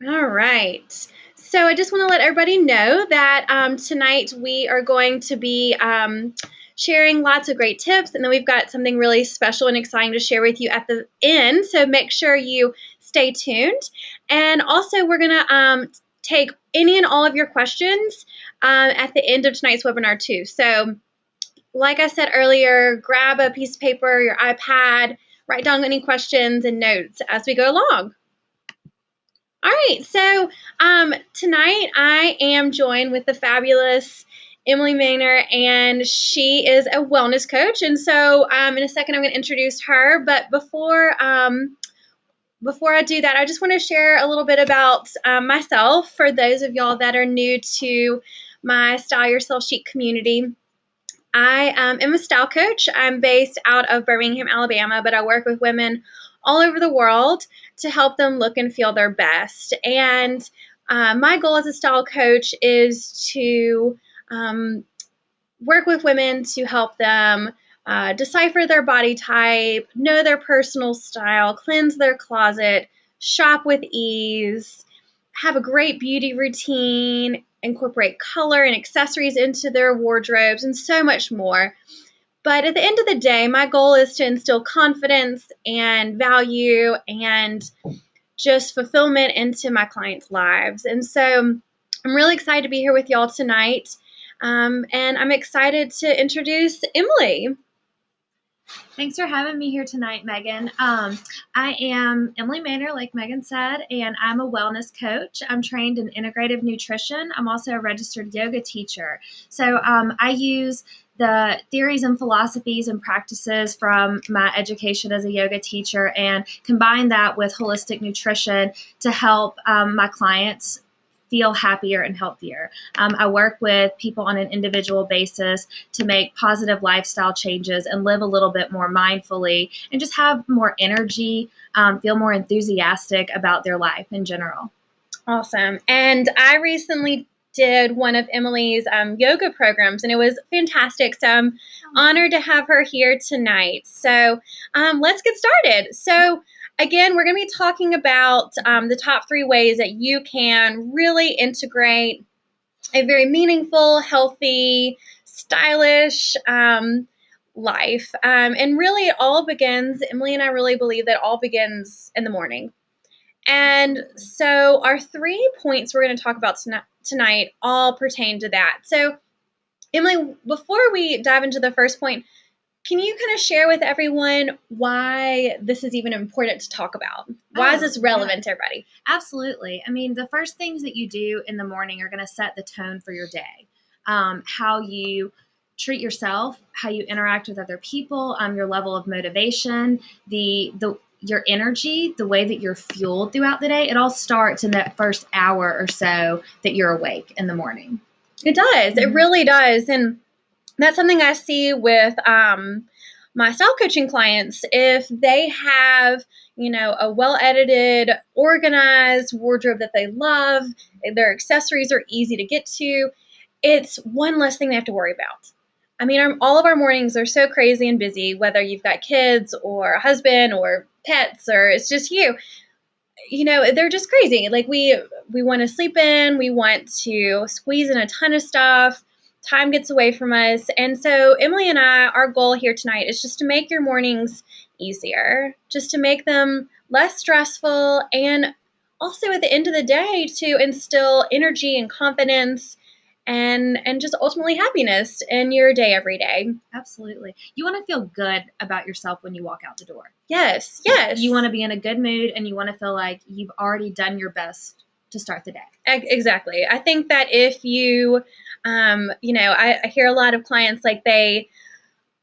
All right. So I just want to let everybody know that tonight we are going to be sharing lots of great tips, and then we've got something really special and exciting to share with you at the end. So make sure you stay tuned. And also, we're going to take any and all of your questions at the end of tonight's webinar, too. So, like I said earlier, grab a piece of paper, your iPad, write down any questions and notes as we go along. All right, so tonight I am joined with the fabulous Emily Maynor, and she is a wellness coach. And so in a second, I'm going to introduce her. But before I do that, I just want to share a little bit about myself for those of y'all that are new to my Style Yourself Chic community. I am a style coach. I'm based out of Birmingham, Alabama, but I work with women all over the world to help them look and feel their best. And my goal as a style coach is to work with women to help them decipher their body type, know their personal style, cleanse their closet, shop with ease, have a great beauty routine, incorporate color and accessories into their wardrobes, and so much more. But at the end of the day, my goal is to instill confidence and value and just fulfillment into my clients' lives. And so I'm really excited to be here with y'all tonight. And I'm excited to introduce Emily. Thanks for having me here tonight, Megan. I am Emily Maynor, like Megan said, and I'm a wellness coach. I'm trained in integrative nutrition. I'm also a registered yoga teacher. So I use the theories and philosophies and practices from my education as a yoga teacher and combine that with holistic nutrition to help my clients feel happier and healthier. I work with people on an individual basis to make positive lifestyle changes and live a little bit more mindfully and just have more energy, feel more enthusiastic about their life in general. Awesome. And I recently did one of Emily's yoga programs, and it was fantastic. So I'm honored to have her here tonight. So let's get started. So again, we're going to be talking about the top 3 ways that you can really integrate a very meaningful, healthy, stylish life. And really, it all begins, Emily and I really believe that all begins in the morning. And so our 3 points we're going to talk about tonight all pertain to that. So, Emily, before we dive into the first point, can you kind of share with everyone why this is even important to talk about? Why is this relevant to everybody? Absolutely. I mean, the first things that you do in the morning are going to set the tone for your day. How you treat yourself, how you interact with other people, your level of motivation, your energy, the way that you're fueled throughout the day. It all starts in that first hour or so that you're awake in the morning. It does. It really does. And that's something I see with my style coaching clients. If they have, a well-edited, organized wardrobe that they love, their accessories are easy to get to, it's one less thing they have to worry about. I mean, all of our mornings are so crazy and busy, whether you've got kids or a husband or pets or it's just you. They're just crazy. Like we want to sleep in, we want to squeeze in a ton of stuff. Time gets away from us. And so Emily and I, our goal here tonight is just to make your mornings easier, just to make them less stressful, and also at the end of the day to instill energy and confidence and just ultimately happiness in your day every day. Absolutely. You want to feel good about yourself when you walk out the door. Yes. You want to be in a good mood, and you want to feel like you've already done your best to start the day. Exactly. I think that if you, I hear a lot of clients like they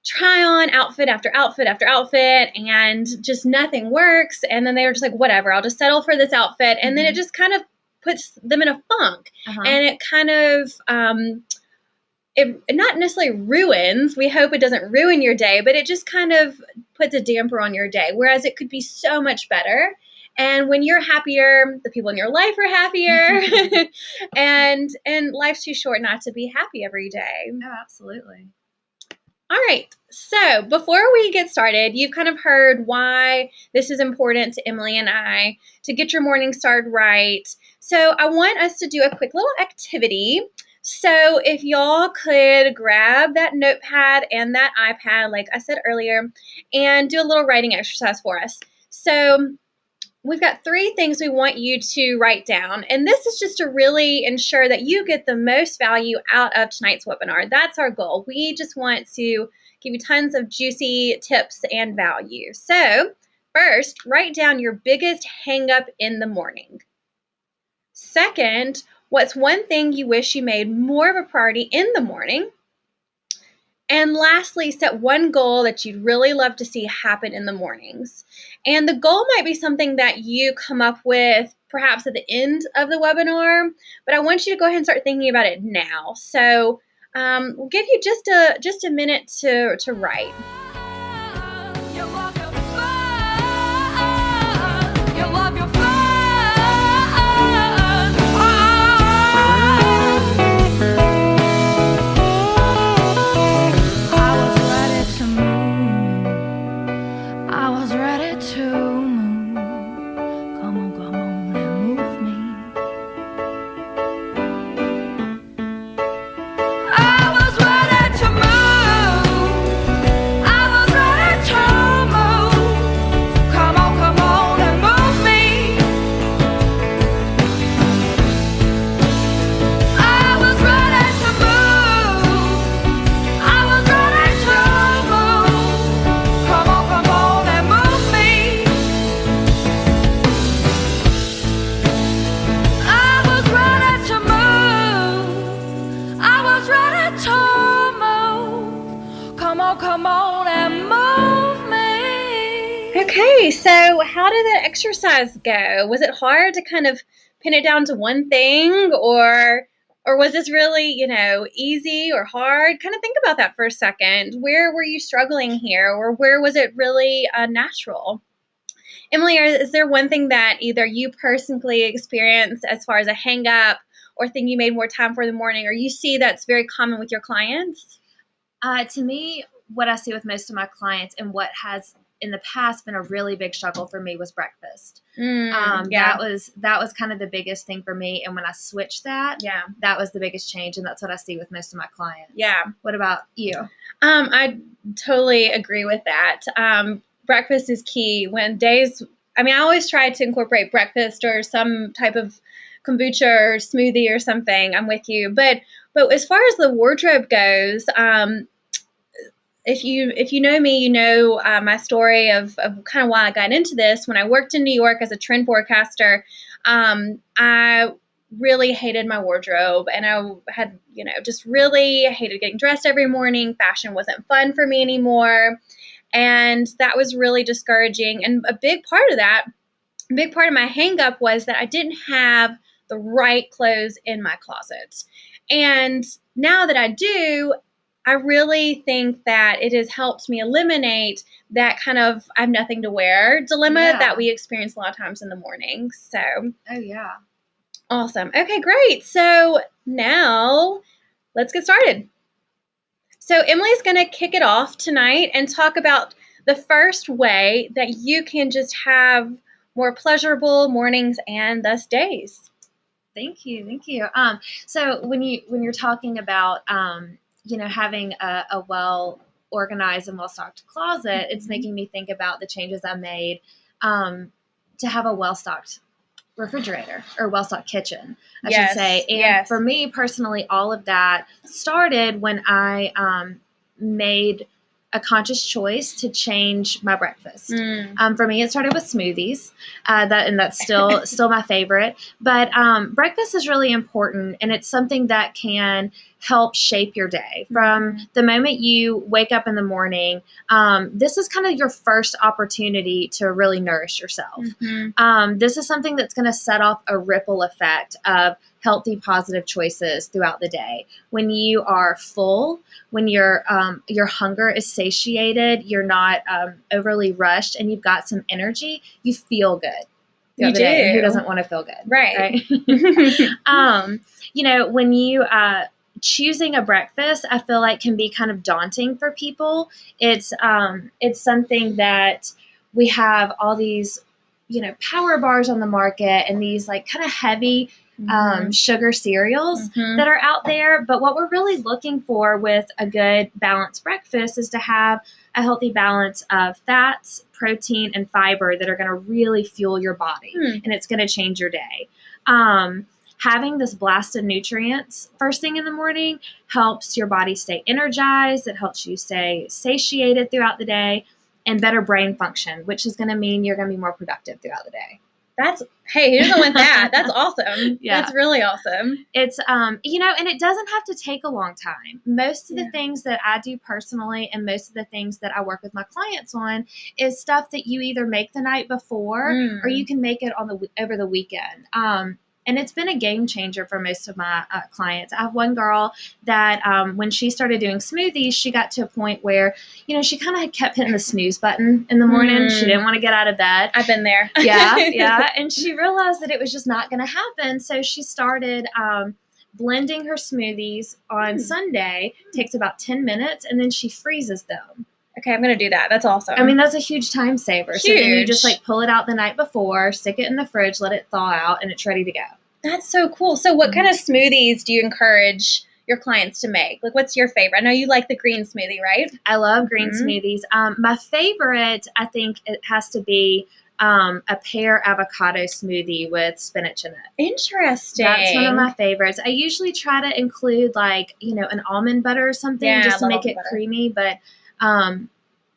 try on outfit after outfit after outfit and just nothing works. And then they're just like, whatever, I'll just settle for this outfit. And then it just kind of puts them in a funk. And it kind of, it not necessarily ruins, we hope it doesn't ruin your day, but it just kind of puts a damper on your day. Whereas it could be so much better. And when you're happier, the people in your life are happier, and life's too short not to be happy every day. Oh, absolutely. All right. So before we get started, you've kind of heard why this is important to Emily and I to get your morning started right. So I want us to do a quick little activity. So if y'all could grab that notepad and that iPad, like I said earlier, and do a little writing exercise for us. So we've got 3 things we want you to write down, and this is just to really ensure that you get the most value out of tonight's webinar. That's our goal. We just want to give you tons of juicy tips and value. So first, write down your biggest hang up in the morning. Second, what's one thing you wish you made more of a priority in the morning? And lastly, set one goal that you'd really love to see happen in the mornings. And the goal might be something that you come up with perhaps at the end of the webinar, but I want you to go ahead and start thinking about it now. So we'll give you just a minute to write. Okay, so how did that exercise go? Was it hard to kind of pin it down to one thing, or was this really, easy or hard? Kind of think about that for a second. Where were you struggling here, or where was it really natural? Emily, is there one thing that either you personally experienced as far as a hang up or thing you made more time for in the morning, or you see that's very common with your clients? To me, what I see with most of my clients and what has in the past been a really big struggle for me was breakfast. Yeah. That was kind of the biggest thing for me. And when I switched that was the biggest change. And that's what I see with most of my clients. Yeah. What about you? I totally agree with that. Breakfast is key I always try to incorporate breakfast or some type of kombucha or smoothie or something. I'm with you. But as far as the wardrobe goes, if you know me, you know my story of kind of why I got into this. When I worked in New York as a trend forecaster, I really hated my wardrobe, and I had, just really hated getting dressed every morning. Fashion wasn't fun for me anymore, and that was really discouraging. And a big part of my hang up was that I didn't have the right clothes in my closet. And now that I do, I really think that it has helped me eliminate that kind of I have nothing to wear dilemma that we experience a lot of times in the morning. So, oh yeah. Awesome. Okay, great. So now let's get started. So Emily's going to kick it off tonight and talk about the first way that you can just have more pleasurable mornings and thus days. Thank you. So when you're talking about having a well organized and well stocked closet, it's making me think about the changes I made to have a well stocked refrigerator or well stocked kitchen, I should say. And for me personally, all of that started when I made a conscious choice to change my breakfast. For me, it started with smoothies, that's still my favorite. But breakfast is really important, and it's something that can help shape your day. From the moment you wake up in the morning, this is kind of your first opportunity to really nourish yourself. This is something that's going to set off a ripple effect of healthy, positive choices throughout the day. When you are full, when your hunger is satiated, you're not overly rushed, and you've got some energy, you feel good. You do. Day. And who doesn't want to feel good? Right. When choosing a breakfast, I feel like can be kind of daunting for people. It's something that we have all these, power bars on the market and these like kind of heavy sugar cereals that are out there. But what we're really looking for with a good balanced breakfast is to have a healthy balance of fats, protein, and fiber that are going to really fuel your body, and it's going to change your day. Having this blast of nutrients first thing in the morning helps your body stay energized. It helps you stay satiated throughout the day and better brain function, which is going to mean you're going to be more productive throughout the day. Hey, who doesn't want that? That's awesome. Yeah. That's really awesome. It's, and it doesn't have to take a long time. Most of the things that I do personally and most of the things that I work with my clients on is stuff that you either make the night before or you can make it over the weekend. And it's been a game changer for most of my clients. I have one girl that when she started doing smoothies, she got to a point where, she kind of kept hitting the snooze button in the morning. She didn't want to get out of bed. I've been there. Yeah. And she realized that it was just not going to happen. So she started blending her smoothies on Sunday. Takes about 10 minutes, and then she freezes them. Okay, I'm going to do that. That's awesome. I mean, that's a huge time saver. Huge. So then you just pull it out the night before, stick it in the fridge, let it thaw out, and it's ready to go. That's so cool. So what kind of smoothies do you encourage your clients to make? Like, what's your favorite? I know you like the green smoothie, right? I love green smoothies. My favorite, I think it has to be a pear avocado smoothie with spinach in it. Interesting. That's one of my favorites. I usually try to include an almond butter or something just to make it creamy, but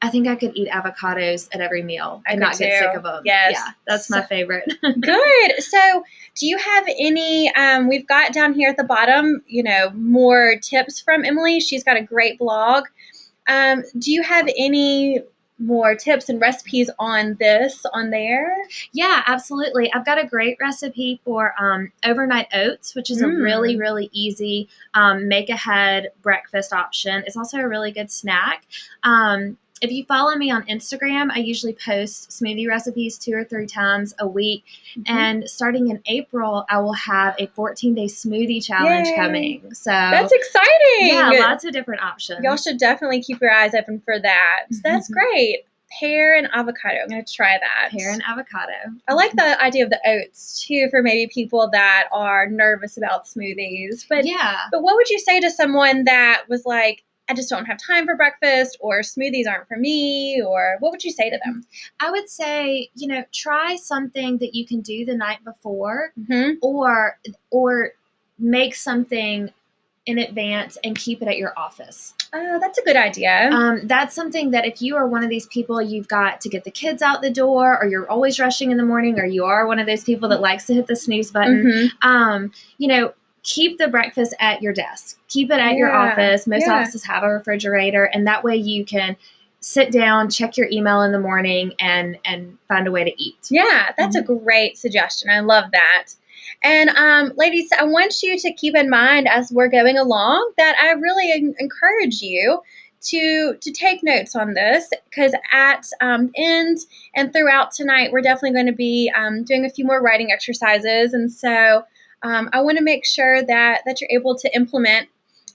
I think I could eat avocados at every meal and not get sick of them. Yes. Yeah, that's my favorite. Good. So do you have any, we've got down here at the bottom, more tips from Emily. She's got a great blog. Do you have any more tips and recipes on there? Yeah, absolutely. I've got a great recipe for overnight oats, which is a really, really easy make ahead breakfast option. It's also a really good snack. If you follow me on Instagram, I usually post smoothie recipes 2 or 3 times a week. And starting in April, I will have a 14-day smoothie challenge coming. So that's exciting. Yeah, lots of different options. Y'all should definitely keep your eyes open for that. That's great. Pear and avocado. I'm going to try that. Pear and avocado. I like the idea of the oats, too, for maybe people that are nervous about smoothies. But what would you say to someone that was like, I just don't have time for breakfast, or smoothies aren't for me, or what would you say to them? I would say, try something that you can do the night before, or make something in advance and keep it at your office. Oh, that's a good idea. That's something that if you are one of these people, you've got to get the kids out the door, or you're always rushing in the morning, or you are one of those people that likes to hit the snooze button, keep the breakfast at your desk. Keep it at your office. Most offices have a refrigerator, and that way you can sit down, check your email in the morning, and find a way to eat. Yeah, that's a great suggestion. I love that. And ladies, I want you to keep in mind as we're going along that I really encourage you to take notes on this, because at end and throughout tonight, we're definitely going to be doing a few more writing exercises. And so I want to make sure that you're able to implement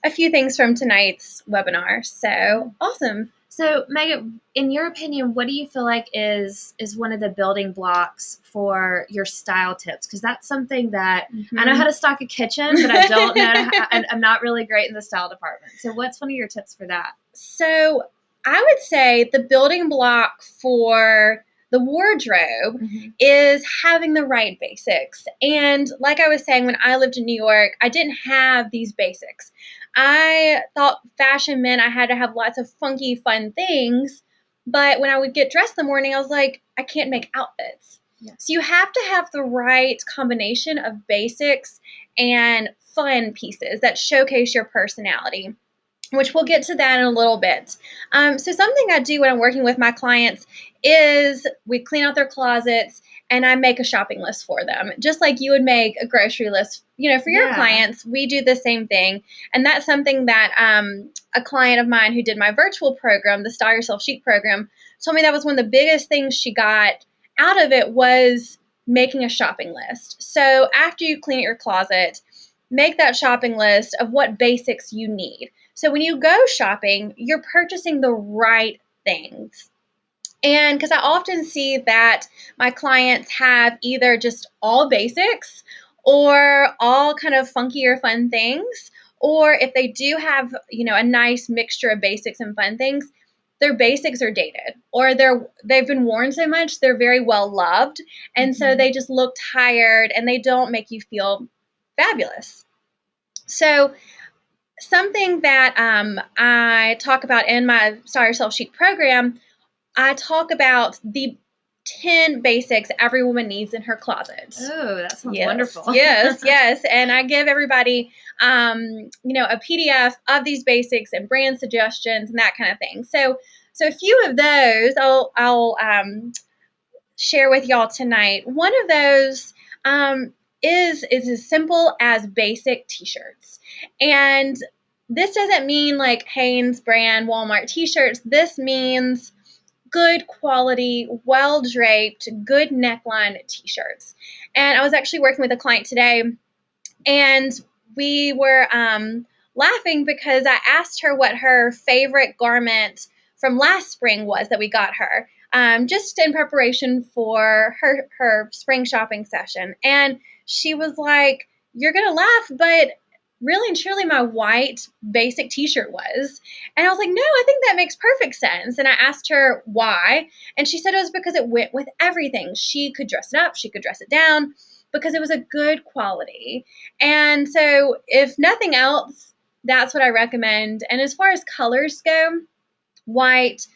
a few things from tonight's webinar. So awesome. So Megan, in your opinion, what do you feel like is one of the building blocks for your style tips? Because that's something that I know how to stock a kitchen, but I don't know. I'm not really great in the style department. So what's one of your tips for that? So I would say the building block for the wardrobe is having the right basics. And like I was saying, when I lived in New York, I didn't have these basics. I thought fashion meant I had to have lots of funky, fun things. But when I would get dressed in the morning, I was like, I can't make outfits. Yeah. So you have to have the right combination of basics and fun pieces that showcase your personality, which we'll get to that in a little bit. So something I do when I'm working with my clients is we clean out their closets and I make a shopping list for them. Just like you would make a grocery list, for your clients, we do the same thing. And that's something that a client of mine who did my virtual program, the Style Yourself Chic program, told me that was one of the biggest things she got out of it was making a shopping list. So after you clean out your closet, make that shopping list of what basics you need. So when you go shopping, you're purchasing the right things. And because I often see that my clients have either just all basics or all kind of funky or fun things, or if they do have, a nice mixture of basics and fun things, their basics are dated or they've been worn so much, they're very well loved. And so they just look tired and they don't make you feel fabulous. So something that I talk about in my Style Yourself Chic program, I talk about the 10 basics every woman needs in her closet. Oh, that sounds yes, wonderful. yes. And I give everybody, a PDF of these basics and brand suggestions and that kind of thing. So a few of those I'll share with y'all tonight. One of those is as simple as basic t-shirts. And this doesn't mean like Hanes brand Walmart t-shirts. This means good quality, well draped, good neckline t-shirts. And I was actually working with a client today, and we were laughing because I asked her what her favorite garment from last spring was that we got her, just in preparation for her spring shopping session. And she was like, "You're gonna laugh, but really and truly my white basic t-shirt was." And I was like, "No, I think that makes perfect sense." And I asked her why, and she said it was because it went with everything. She could dress it up, she could dress it down, because it was a good quality. And so if nothing else, that's what I recommend. And as far as colors go, white,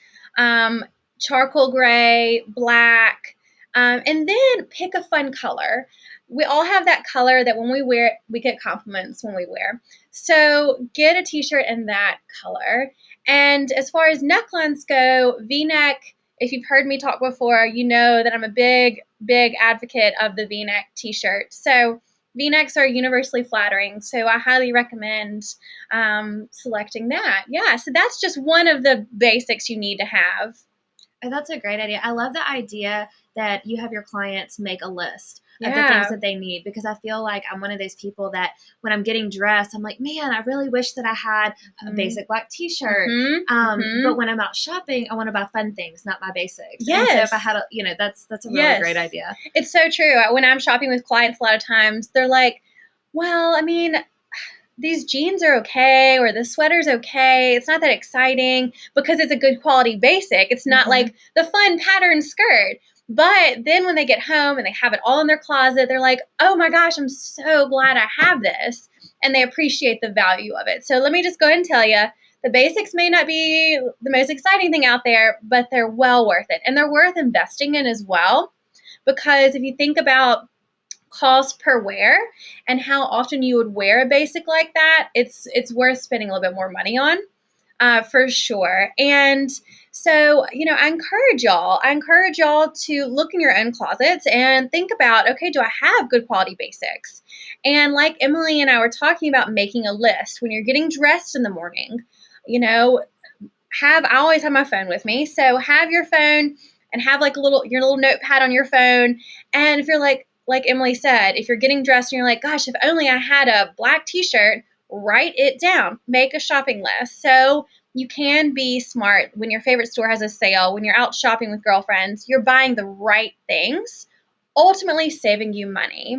charcoal gray, black, and then pick a fun color. We all have that color that when we wear it, we get compliments when we wear. So get a t-shirt in that color. And as far as necklines go, V-neck, if you've heard me talk before, you know that I'm a big, big advocate of the V-neck t-shirt. So V-necks are universally flattering, so I highly recommend selecting that. Yeah, so that's just one of the basics you need to have. Oh, that's a great idea. I love the idea that you have your clients make a list of the Yeah. things that they need, because I feel like I'm one of those people that when I'm getting dressed, I'm like, man, I really wish that I had a basic black t-shirt. But when I'm out shopping, I want to buy fun things, not my basics. Yes. And so if I had that's a really great idea. It's so true. When I'm shopping with clients, a lot of times they're like, well, I mean, these jeans are okay, or the sweater's okay. It's not that exciting because it's a good quality basic. It's not like the fun pattern skirt. But then when they get home and they have it all in their closet, they're like, oh my gosh, I'm so glad I have this. And they appreciate the value of it. So let me just go ahead and tell you, the basics may not be the most exciting thing out there, but they're well worth it. And they're worth investing in as well. Because if you think about cost per wear and how often you would wear a basic like that, it's worth spending a little bit more money on, for sure. And so, I encourage y'all to look in your own closets and think about, okay, do I have good quality basics? And like Emily and I were talking about, making a list when you're getting dressed in the morning, I always have my phone with me. So have your phone and have like your little notepad on your phone. And if you're like Emily said, if you're getting dressed and you're like, gosh, if only I had a black t-shirt, write it down, make a shopping list. So you can be smart when your favorite store has a sale, when you're out shopping with girlfriends, you're buying the right things, ultimately saving you money.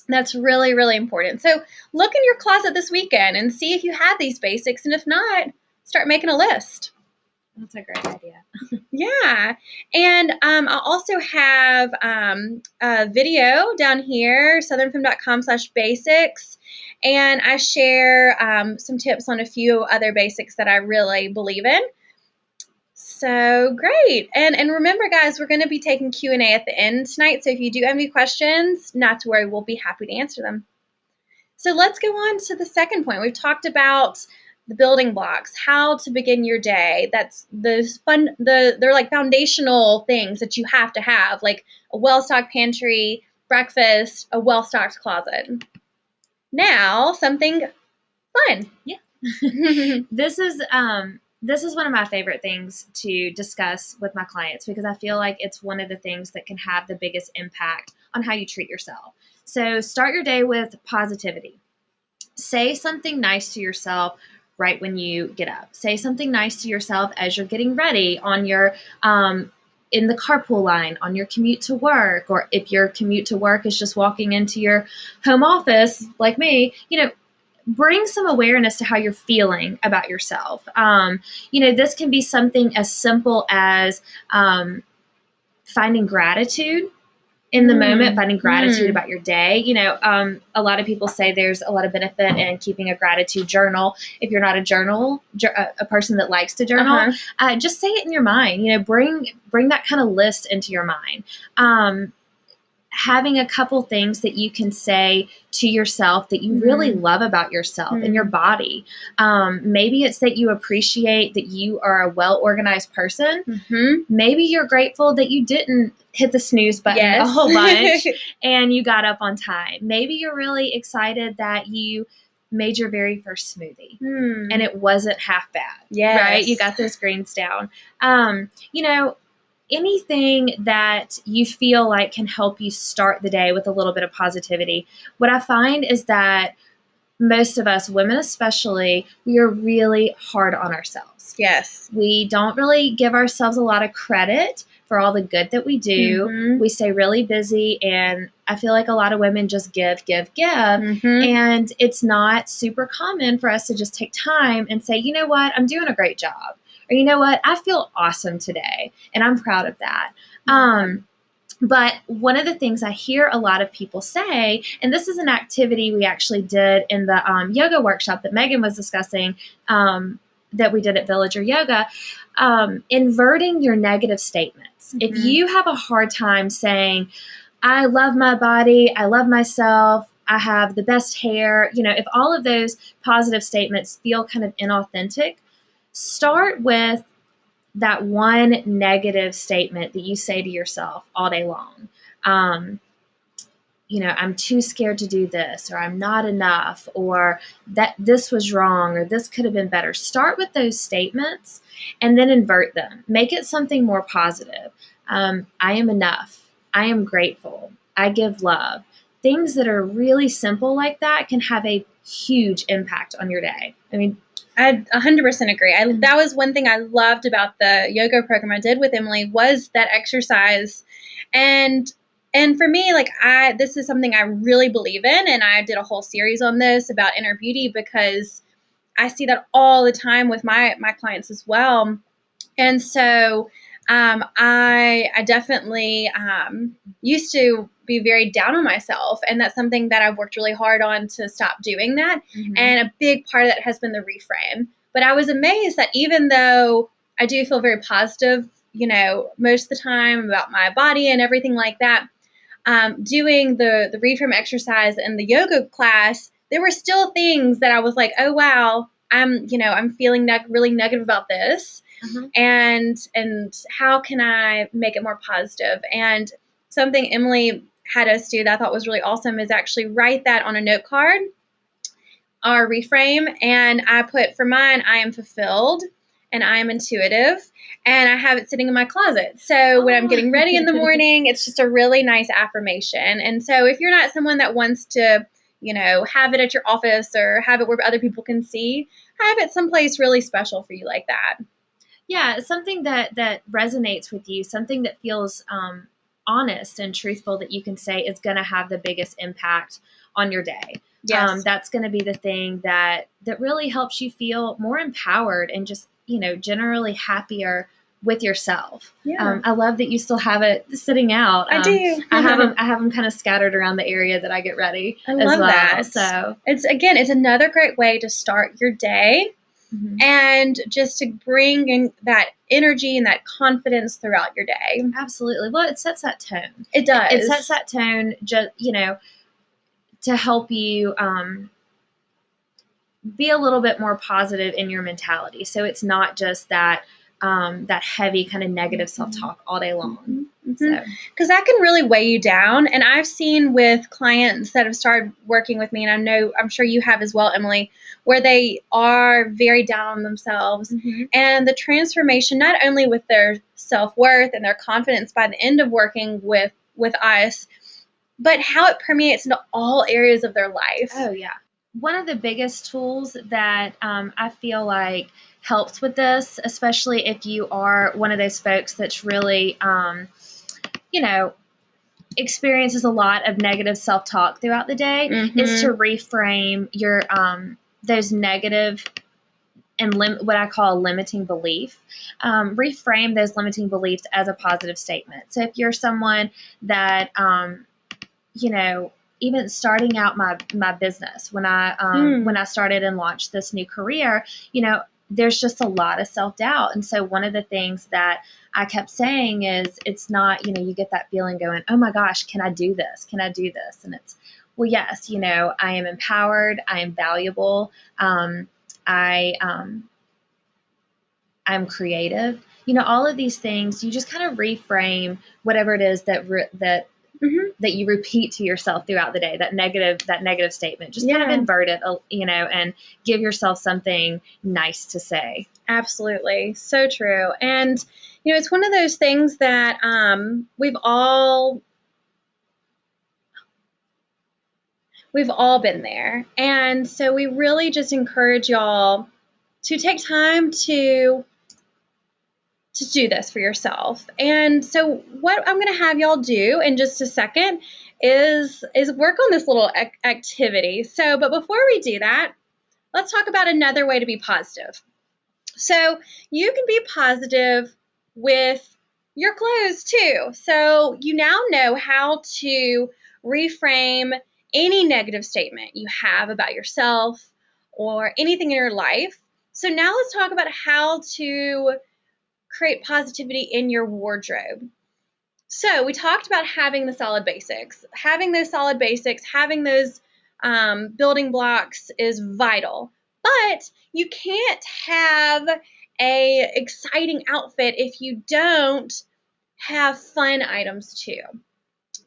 That's really, really important. So look in your closet this weekend and see if you have these basics. And if not, start making a list. That's a great idea. Yeah. And I also have a video down here, southernfemme.com/basics. And I share some tips on a few other basics that I really believe in. So great. And remember, guys, we're going to be taking Q&A at the end tonight. So if you do have any questions, not to worry, we'll be happy to answer them. So let's go on to the second point. We've talked about the building blocks, how to begin your day. That's they're like foundational things that you have to have, like a well-stocked pantry, breakfast, a well-stocked closet. Now, something fun. Yeah. This is one of my favorite things to discuss with my clients, because I feel like it's one of the things that can have the biggest impact on how you treat yourself. So start your day with positivity. say something nice to yourself right when you get up. Say something nice to yourself as you're getting ready on your in the carpool line, on your commute to work, or if your commute to work is just walking into your home office like me, bring some awareness to how you're feeling about yourself. This can be something as simple as finding gratitude in the moment, finding gratitude about your day. A lot of people say there's a lot of benefit in keeping a gratitude journal. If you're not a person that likes to journal, just say it in your mind. Bring that kind of list into your mind. Having a couple things that you can say to yourself that you really love about yourself and your body. Maybe it's that you appreciate that you are a well-organized person. Maybe you're grateful that you didn't hit the snooze button a whole bunch and you got up on time. Maybe you're really excited that you made your very first smoothie and it wasn't half bad. Right? You got those greens down. Anything that you feel like can help you start the day with a little bit of positivity. What I find is that most of us, women especially, we are really hard on ourselves. Yes. We don't really give ourselves a lot of credit for all the good that we do. We stay really busy, and I feel like a lot of women just give. And it's not super common for us to just take time and say, you know what, I'm doing a great job. Or you know what, I feel awesome today, and I'm proud of that. But one of the things I hear a lot of people say, and this is an activity we actually did in the yoga workshop that Megan was discussing that we did at Villager Yoga, inverting your negative statements. If you have a hard time saying, I love my body, I love myself, I have the best hair, if all of those positive statements feel kind of inauthentic, start with that one negative statement that you say to yourself all day long. I'm too scared to do this, or I'm not enough, or that this was wrong, or this could have been better. Start with those statements and then invert them. Make it something more positive. I am enough. I am grateful. I give love. Things that are really simple like that can have a huge impact on your day. I 100% agree. That was one thing I loved about the yoga program I did with Emily was that exercise. And for me, this is something I really believe in. And I did a whole series on this about inner beauty because I see that all the time with my clients as well. And so I definitely used to be very down on myself, and that's something that I've worked really hard on to stop doing that. And a big part of that has been the reframe. But I was amazed that even though I do feel very positive, most of the time about my body and everything like that, doing the reframe exercise and the yoga class, there were still things that I was like, oh wow, I'm feeling really negative about this. And how can I make it more positive? And something Emily had us do that I thought was really awesome is actually write that on a note card, our reframe. And I put for mine, I am fulfilled and I am intuitive. And I have it sitting in my closet. So when I'm getting ready in the morning, it's just a really nice affirmation. And so if you're not someone that wants to, have it at your office or have it where other people can see, have it someplace really special for you like that. Yeah, something that resonates with you, something that feels honest and truthful that you can say is going to have the biggest impact on your day. Yes. That's going to be the thing that really helps you feel more empowered and just, generally happier with yourself. Yeah. I love that you still have it sitting out. I do. I have them kind of scattered around the area that I get ready. I love that. So it's another great way to start your day. And just to bring in that energy and that confidence throughout your day. Absolutely. Well, it sets that tone. It does. It sets that tone, just, to help you be a little bit more positive in your mentality. So it's not just that heavy kind of negative self-talk all day long. Because that can really weigh you down. And I've seen with clients that have started working with me, and I'm sure you have as well, Emily, where they are very down on themselves. And the transformation, not only with their self-worth and their confidence by the end of working with us, but how it permeates into all areas of their life. Oh, yeah. one of the biggest tools that I feel like helps with this, especially if you are one of those folks that's really, you know, experiences a lot of negative self-talk throughout the day, is to reframe your those negative and what I call a limiting belief. Reframe those limiting beliefs as a positive statement. So if you're someone that, you know, even starting out my business, when I started and launched this new career, you know, there's just a lot of self-doubt. And so one of the things that I kept saying is, it's not, you know, you get that feeling going, oh my gosh, can I do this? Can I do this? And it's, well, yes, you know, I am empowered. I am valuable. I'm creative. You know, all of these things, you just kind of reframe whatever it is that that you repeat to yourself throughout the day, that negative statement. Just kind of invert it, you know, and give yourself something nice to say. Absolutely. So true. And, you know, it's one of those things that we've all been there. And so we really just encourage y'all to take time to do this for yourself. And so what I'm going to have y'all do in just a second is work on this little activity. So, but before we do that, let's talk about another way to be positive. So you can be positive with your clothes too. So you now know how to reframe any negative statement you have about yourself or anything in your life. So now let's talk about how to create positivity in your wardrobe. So we talked about having the solid basics. Having those solid basics, having those building blocks is vital. But you can't have a exciting outfit if you don't have fun items too.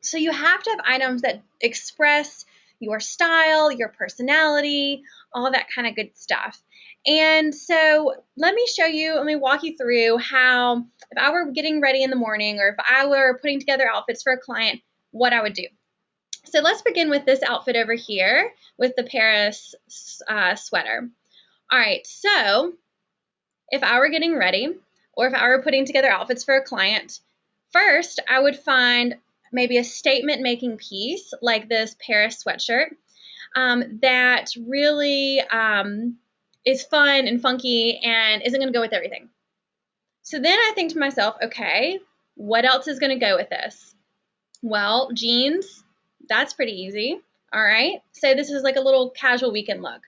So you have to have items that express your style, your personality, all that kind of good stuff. And so let me walk you through how, if I were getting ready in the morning or if I were putting together outfits for a client, what I would do. So let's begin with this outfit over here with the Paris sweater. All right, so if I were getting ready or if I were putting together outfits for a client, first I would find maybe a statement making piece like this Paris sweatshirt that really is fun and funky and isn't going to go with everything. So then I think to myself, okay, what else is going to go with this? Well, jeans, that's pretty easy. All right. So this is like a little casual weekend look.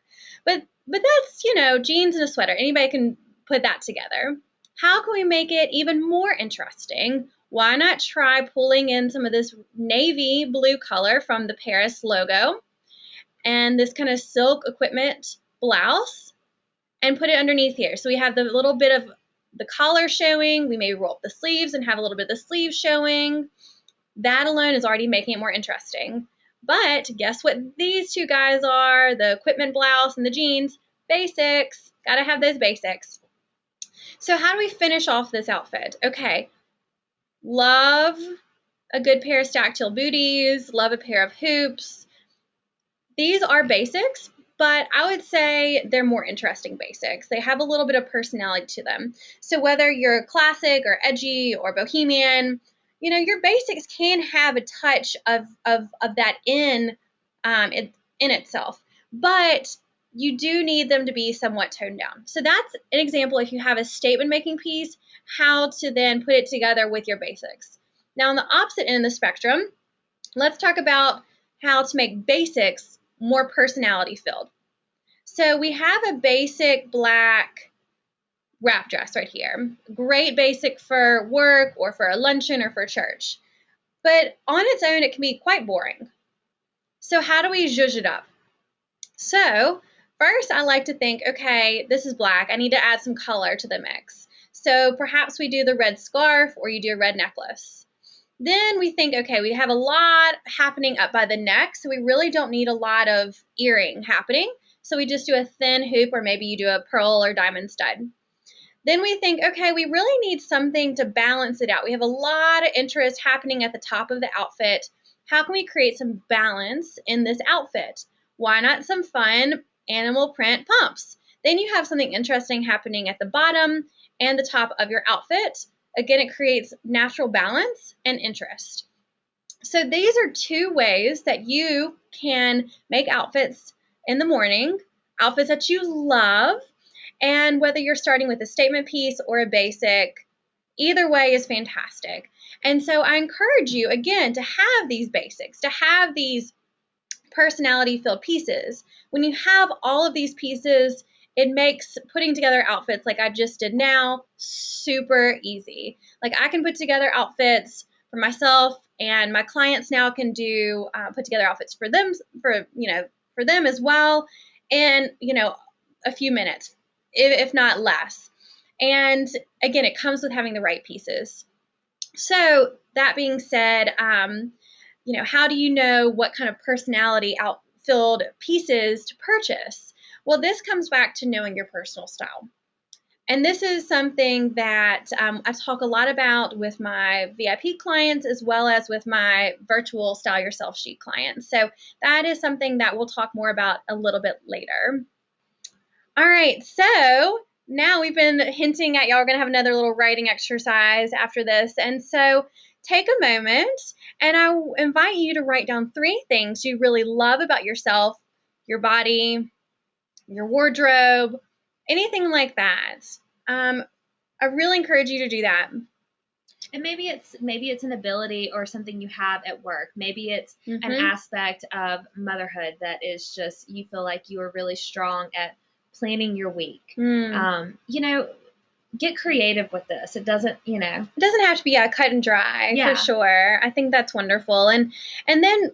But that's, you know, jeans and a sweater. Anybody can put that together. How can we make it even more interesting? Why not try pulling in some of this navy blue color from the Paris logo and this kind of silk equipment blouse and put it underneath here. So we have the little bit of the collar showing. We maybe roll up the sleeves and have a little bit of the sleeves showing. That alone is already making it more interesting. But guess what these two guys are? The equipment blouse and the jeans. Basics. Gotta have those basics. So how do we finish off this outfit? Okay. Love a good pair of stacked heel booties. Love a pair of hoops. These are basics, but I would say they're more interesting basics. They have a little bit of personality to them. So whether you're classic or edgy or bohemian, you know, your basics can have a touch of that in itself, but you do need them to be somewhat toned down. So that's an example if you have a statement making piece, how to then put it together with your basics. Now on the opposite end of the spectrum, let's talk about how to make basics more personality filled. So we have a basic black wrap dress right here. Great basic for work or for a luncheon or for church. But on its own, it can be quite boring. So how do we zhuzh it up? So first, I like to think, okay, this is black. I need to add some color to the mix. So perhaps we do the red scarf or you do a red necklace. Then we think, okay, we have a lot happening up by the neck, so we really don't need a lot of earring happening. So we just do a thin hoop, or maybe you do a pearl or diamond stud. Then we think, okay, we really need something to balance it out. We have a lot of interest happening at the top of the outfit. How can we create some balance in this outfit? why not some fun animal print pumps? Then you have something interesting happening at the bottom and the top of your outfit. Again, it creates natural balance and interest. So these are two ways that you can make outfits in the morning, outfits that you love, and whether you're starting with a statement piece or a basic, either way is fantastic. And so I encourage you, again, to have these basics, to have these personality-filled pieces. When you have all of these pieces, it makes putting together outfits like I just did now super easy. Like I can put together outfits for myself, and my clients now can do put together outfits for them, for them as well, in a few minutes, if not less. And again, it comes with having the right pieces. So that being said, how do you know what kind of personality outfilled pieces to purchase? Well, this comes back to knowing your personal style. And this is something that I talk a lot about with my VIP clients as well as with my virtual Style Yourself Chic clients. So that is something that we'll talk more about a little bit later. All right, so now we've been hinting at y'all are going to have another little writing exercise after this. And so take a moment, and I invite you to write down 3 things you really love about yourself, your body, your wardrobe, anything like that. I really encourage you to do that. And maybe it's an ability or something you have at work. Maybe it's an aspect of motherhood that is just you feel like you are really strong at planning your week. Get creative with this. It doesn't, It doesn't have to be cut and dry, for sure. I think that's wonderful. And then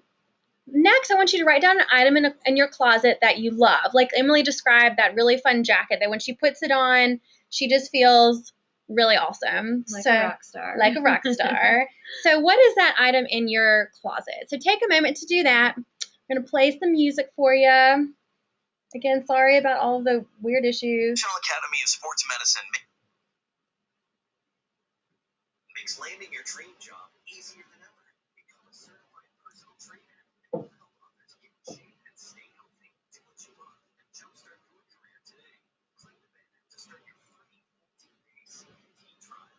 next, I want you to write down an item in your closet that you love. Like Emily described, that really fun jacket that when she puts it on, she just feels really awesome. Like a rock star. Like a rock star. So what is that item in your closet? So take a moment to do that. I'm going to play some music for you. Again, sorry about all the weird issues. National Academy of Sports Medicine makes landing your dream job easier than ever. Become a certified personal trainer and help others get in shape and stay healthy. Do what you love and jumpstart your career today. Click the banner to start your free 14-day CPT trial.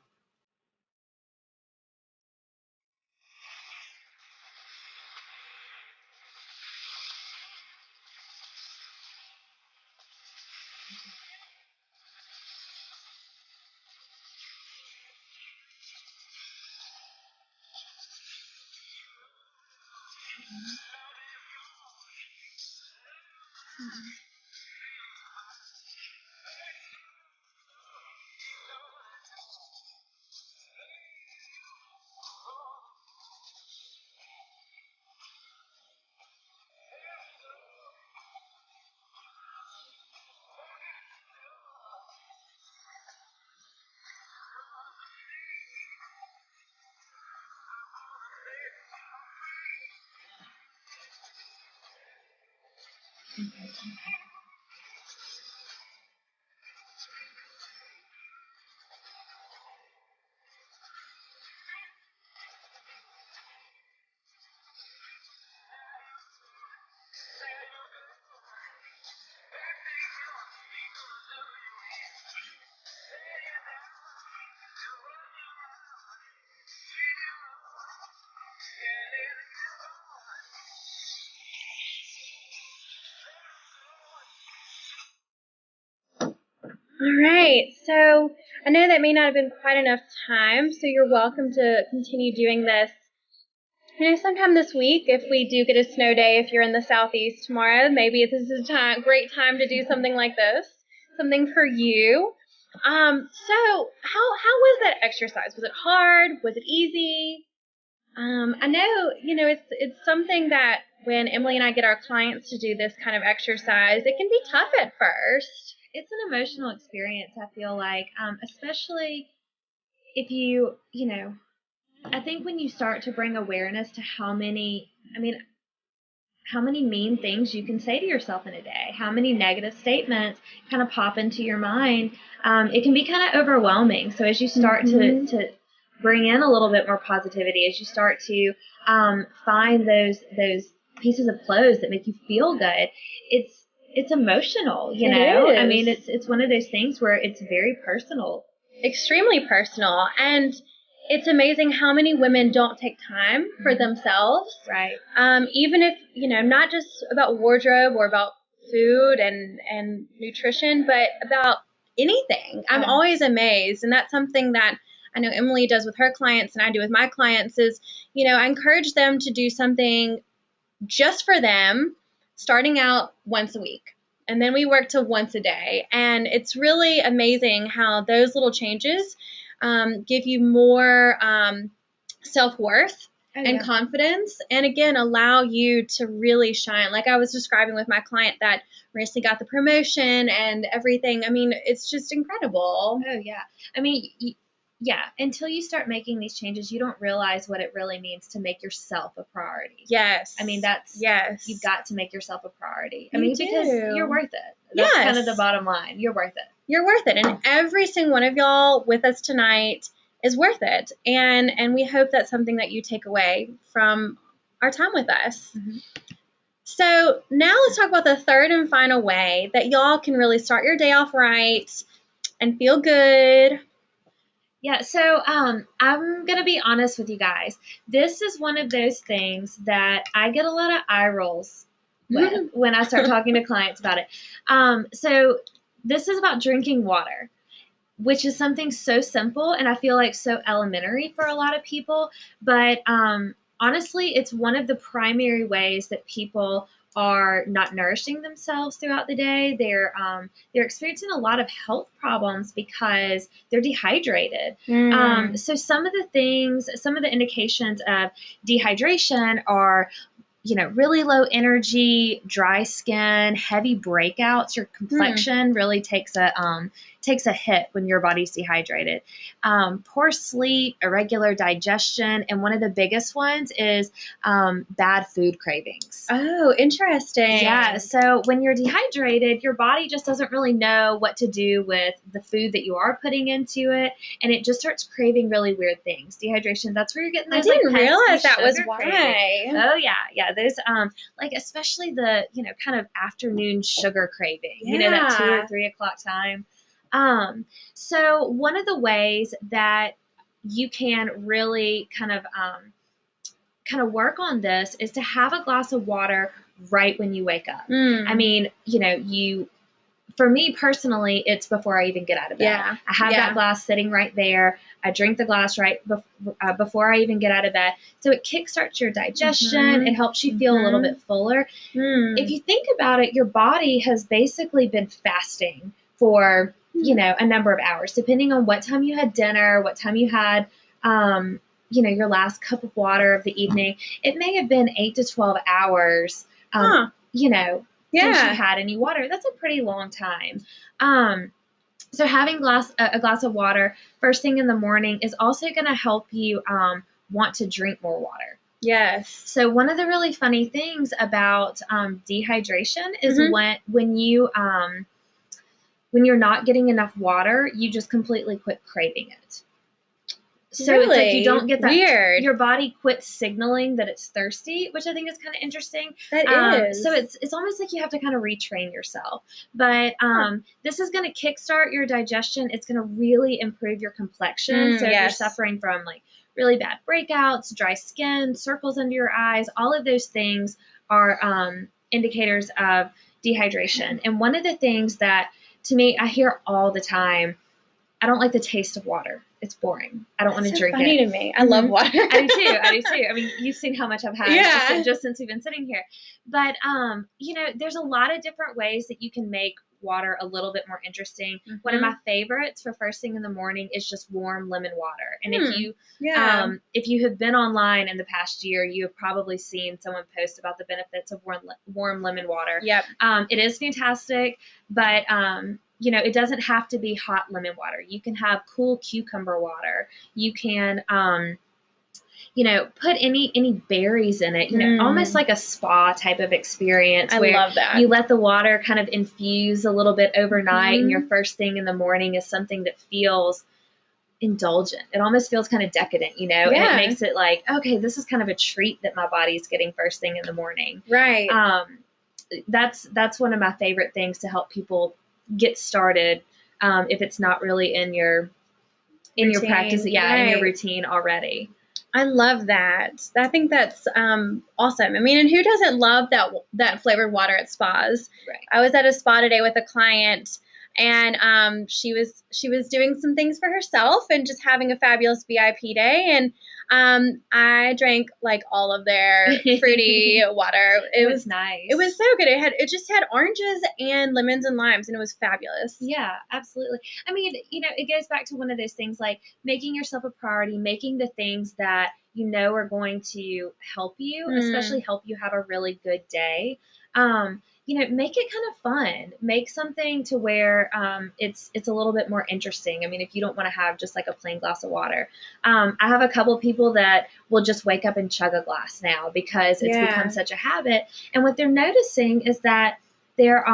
All right, so I know that may not have been quite enough time, so you're welcome to continue doing this. Sometime this week, if we do get a snow day, if you're in the southeast tomorrow, maybe this is a great time to do something like this, something for you. So how was that exercise? Was it hard? Was it easy? I know, it's something that when Emily and I get our clients to do this kind of exercise, it can be tough at first. It's an emotional experience, I feel like, especially if you I think when you start to bring awareness to how many mean things you can say to yourself in a day, how many negative statements kind of pop into your mind, it can be kind of overwhelming. So as you start to bring in a little bit more positivity, as you start to find those pieces of clothes that make you feel good. It's emotional, you It know? I is. mean, it's one of those things where it's very personal. Extremely personal. And it's amazing how many women don't take time for themselves. Right. Even if, not just about wardrobe or about food and nutrition, but about anything. I'm always amazed. And that's something that I know Emily does with her clients and I do with my clients is, I encourage them to do something just for them, starting out once a week. And then we work to once a day. And it's really amazing how those little changes give you more self-worth and confidence. And again, allow you to really shine. Like I was describing with my client that recently got the promotion and everything. I mean, it's just incredible. Oh, yeah. I mean, yeah, until you start making these changes, you don't realize what it really means to make yourself a priority. Yes. I mean, you've got to make yourself a priority. Because you're worth it. That's kind of the bottom line. You're worth it. You're worth it. And every single one of y'all with us tonight is worth it. And we hope that's something that you take away from our time with us. Mm-hmm. So now let's talk about the third and final way that y'all can really start your day off right and feel good. Yeah, so I'm going to be honest with you guys. This is one of those things that I get a lot of eye rolls with when I start talking to clients about it. So this is about drinking water, which is something so simple and I feel like so elementary for a lot of people. But honestly, it's one of the primary ways that people are not nourishing themselves throughout the day. They're experiencing a lot of health problems because they're dehydrated. So some of the indications of dehydration are, really low energy, dry skin, heavy breakouts. Your complexion really takes a hit when your body's dehydrated. Poor sleep, irregular digestion, and one of the biggest ones is bad food cravings. Oh, interesting. Yeah, so when you're dehydrated, your body just doesn't really know what to do with the food that you are putting into it, and it just starts craving really weird things. Dehydration, that's where you're getting those. I didn't realize that was why. cravings. Oh, yeah. There's especially the, kind of afternoon sugar craving, that 2 or 3 o'clock time. So one of the ways that you can really kind of work on this is to have a glass of water right when you wake up. I mean, for me personally, it's before I even get out of bed. Yeah. I have that glass sitting right there. I drink the glass right before I even get out of bed. So it kickstarts your digestion. It helps you feel a little bit fuller. If you think about it, your body has basically been fasting for, a number of hours, depending on what time you had dinner, what time you had, your last cup of water of the evening. It may have been 8 to 12 hours, since you had any water. That's a pretty long time. So having a glass of water first thing in the morning is also going to help you want to drink more water. Yes. So one of the really funny things about dehydration is when you're not getting enough water, you just completely quit craving it. So really? It's like you don't get that. Weird. Your body quits signaling that it's thirsty, which I think is kind of interesting. That is. So it's almost like you have to kind of retrain yourself. But this is going to kickstart your digestion. It's going to really improve your complexion. So if you're suffering from like really bad breakouts, dry skin, circles under your eyes, all of those things are indicators of dehydration. And one of the things that, to me, I hear all the time, I don't like the taste of water. It's boring. I don't want to drink it. Funny to me. I love water. I do too. I mean, you've seen how much I've had just since we've been sitting here. But, there's a lot of different ways that you can make water a little bit more interesting. One of my favorites for first thing in the morning is just warm lemon water. And if you have been online in the past year, you have probably seen someone post about the benefits of warm lemon water. Yep. It is fantastic, but it doesn't have to be hot lemon water. You can have cool cucumber water. You can, put any berries in it, almost like a spa type of experience. I love that. You let the water kind of infuse a little bit overnight and your first thing in the morning is something that feels indulgent. It almost feels kind of decadent, you know, and it makes it like, okay, this is kind of a treat that my body's getting first thing in the morning. Right. That's one of my favorite things to help people get started. If it's not really in your practice, in your routine already. I love that. I think that's awesome. I mean, and who doesn't love that flavored water at spas? Right. I was at a spa today with a client, and she was doing some things for herself and just having a fabulous VIP day. And I drank like all of their fruity water. It was nice. It was so good. It just had oranges and lemons and limes, and it was fabulous. Yeah, absolutely. I mean, you know, it goes back to one of those things like making yourself a priority, making the things that you know are going to help you, especially help you have a really good day. You know, make it kind of fun. Make something to where it's a little bit more interesting. I mean, if you don't want to have just like a plain glass of water. I have a couple of people that will just wake up and chug a glass now because it's become such a habit. And what they're noticing is that their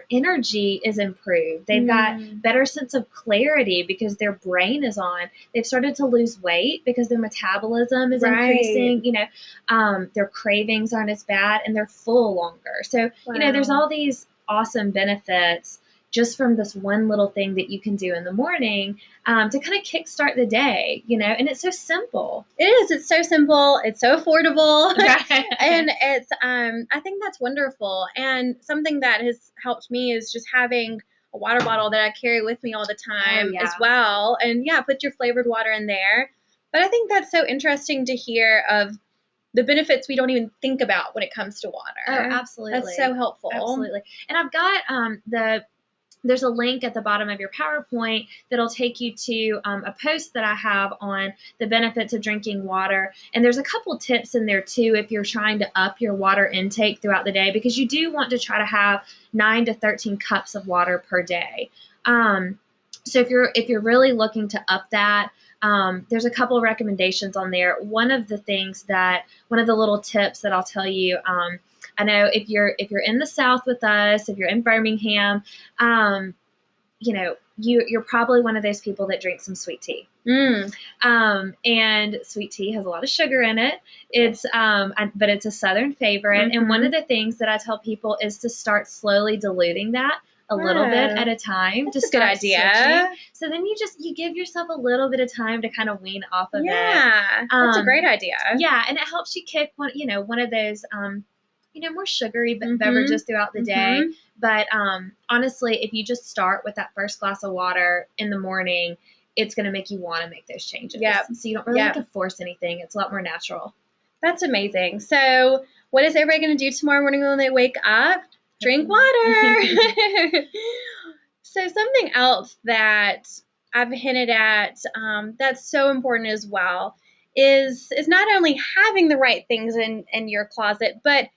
energy is improved. They've got better sense of clarity because their brain is on. They've started to lose weight because their metabolism is increasing. You know, their cravings aren't as bad and they're full longer. So, you know, there's all these awesome benefits just from this one little thing that you can do in the morning to kind of kickstart the day, you know, and it's so simple. It is. It's so simple. It's so affordable. And it's, I think that's wonderful. And something that has helped me is just having a water bottle that I carry with me all the time as well. And put your flavored water in there. But I think that's so interesting to hear of the benefits we don't even think about when it comes to water. Oh, absolutely. That's so helpful. Absolutely. And I've got there's a link at the bottom of your PowerPoint that'll take you to a post that I have on the benefits of drinking water. And there's a couple tips in there too if you're trying to up your water intake throughout the day, because you do want to try to have 9 to 13 cups of water per day. So if you're really looking to up that, there's a couple of recommendations on there. One of the little tips that I'll tell you, I know if you're in the South with us, if you're in Birmingham, you know, you're probably one of those people that drinks some sweet tea. And sweet tea has a lot of sugar in it. But it's a Southern favorite. And one of the things that I tell people is to start slowly diluting that a little bit at a time. That's a good idea. Switching. So then you give yourself a little bit of time to kind of wean off of it. That's a great idea. Yeah, and it helps you kick one of those more sugary beverages throughout the day. But honestly, if you just start with that first glass of water in the morning, it's going to make you want to make those changes. So you don't really have to force anything. It's a lot more natural. That's amazing. So what is everybody going to do tomorrow morning when they wake up? Drink water. So something else that I've hinted at that's so important as well is not only having the right things in your closet, but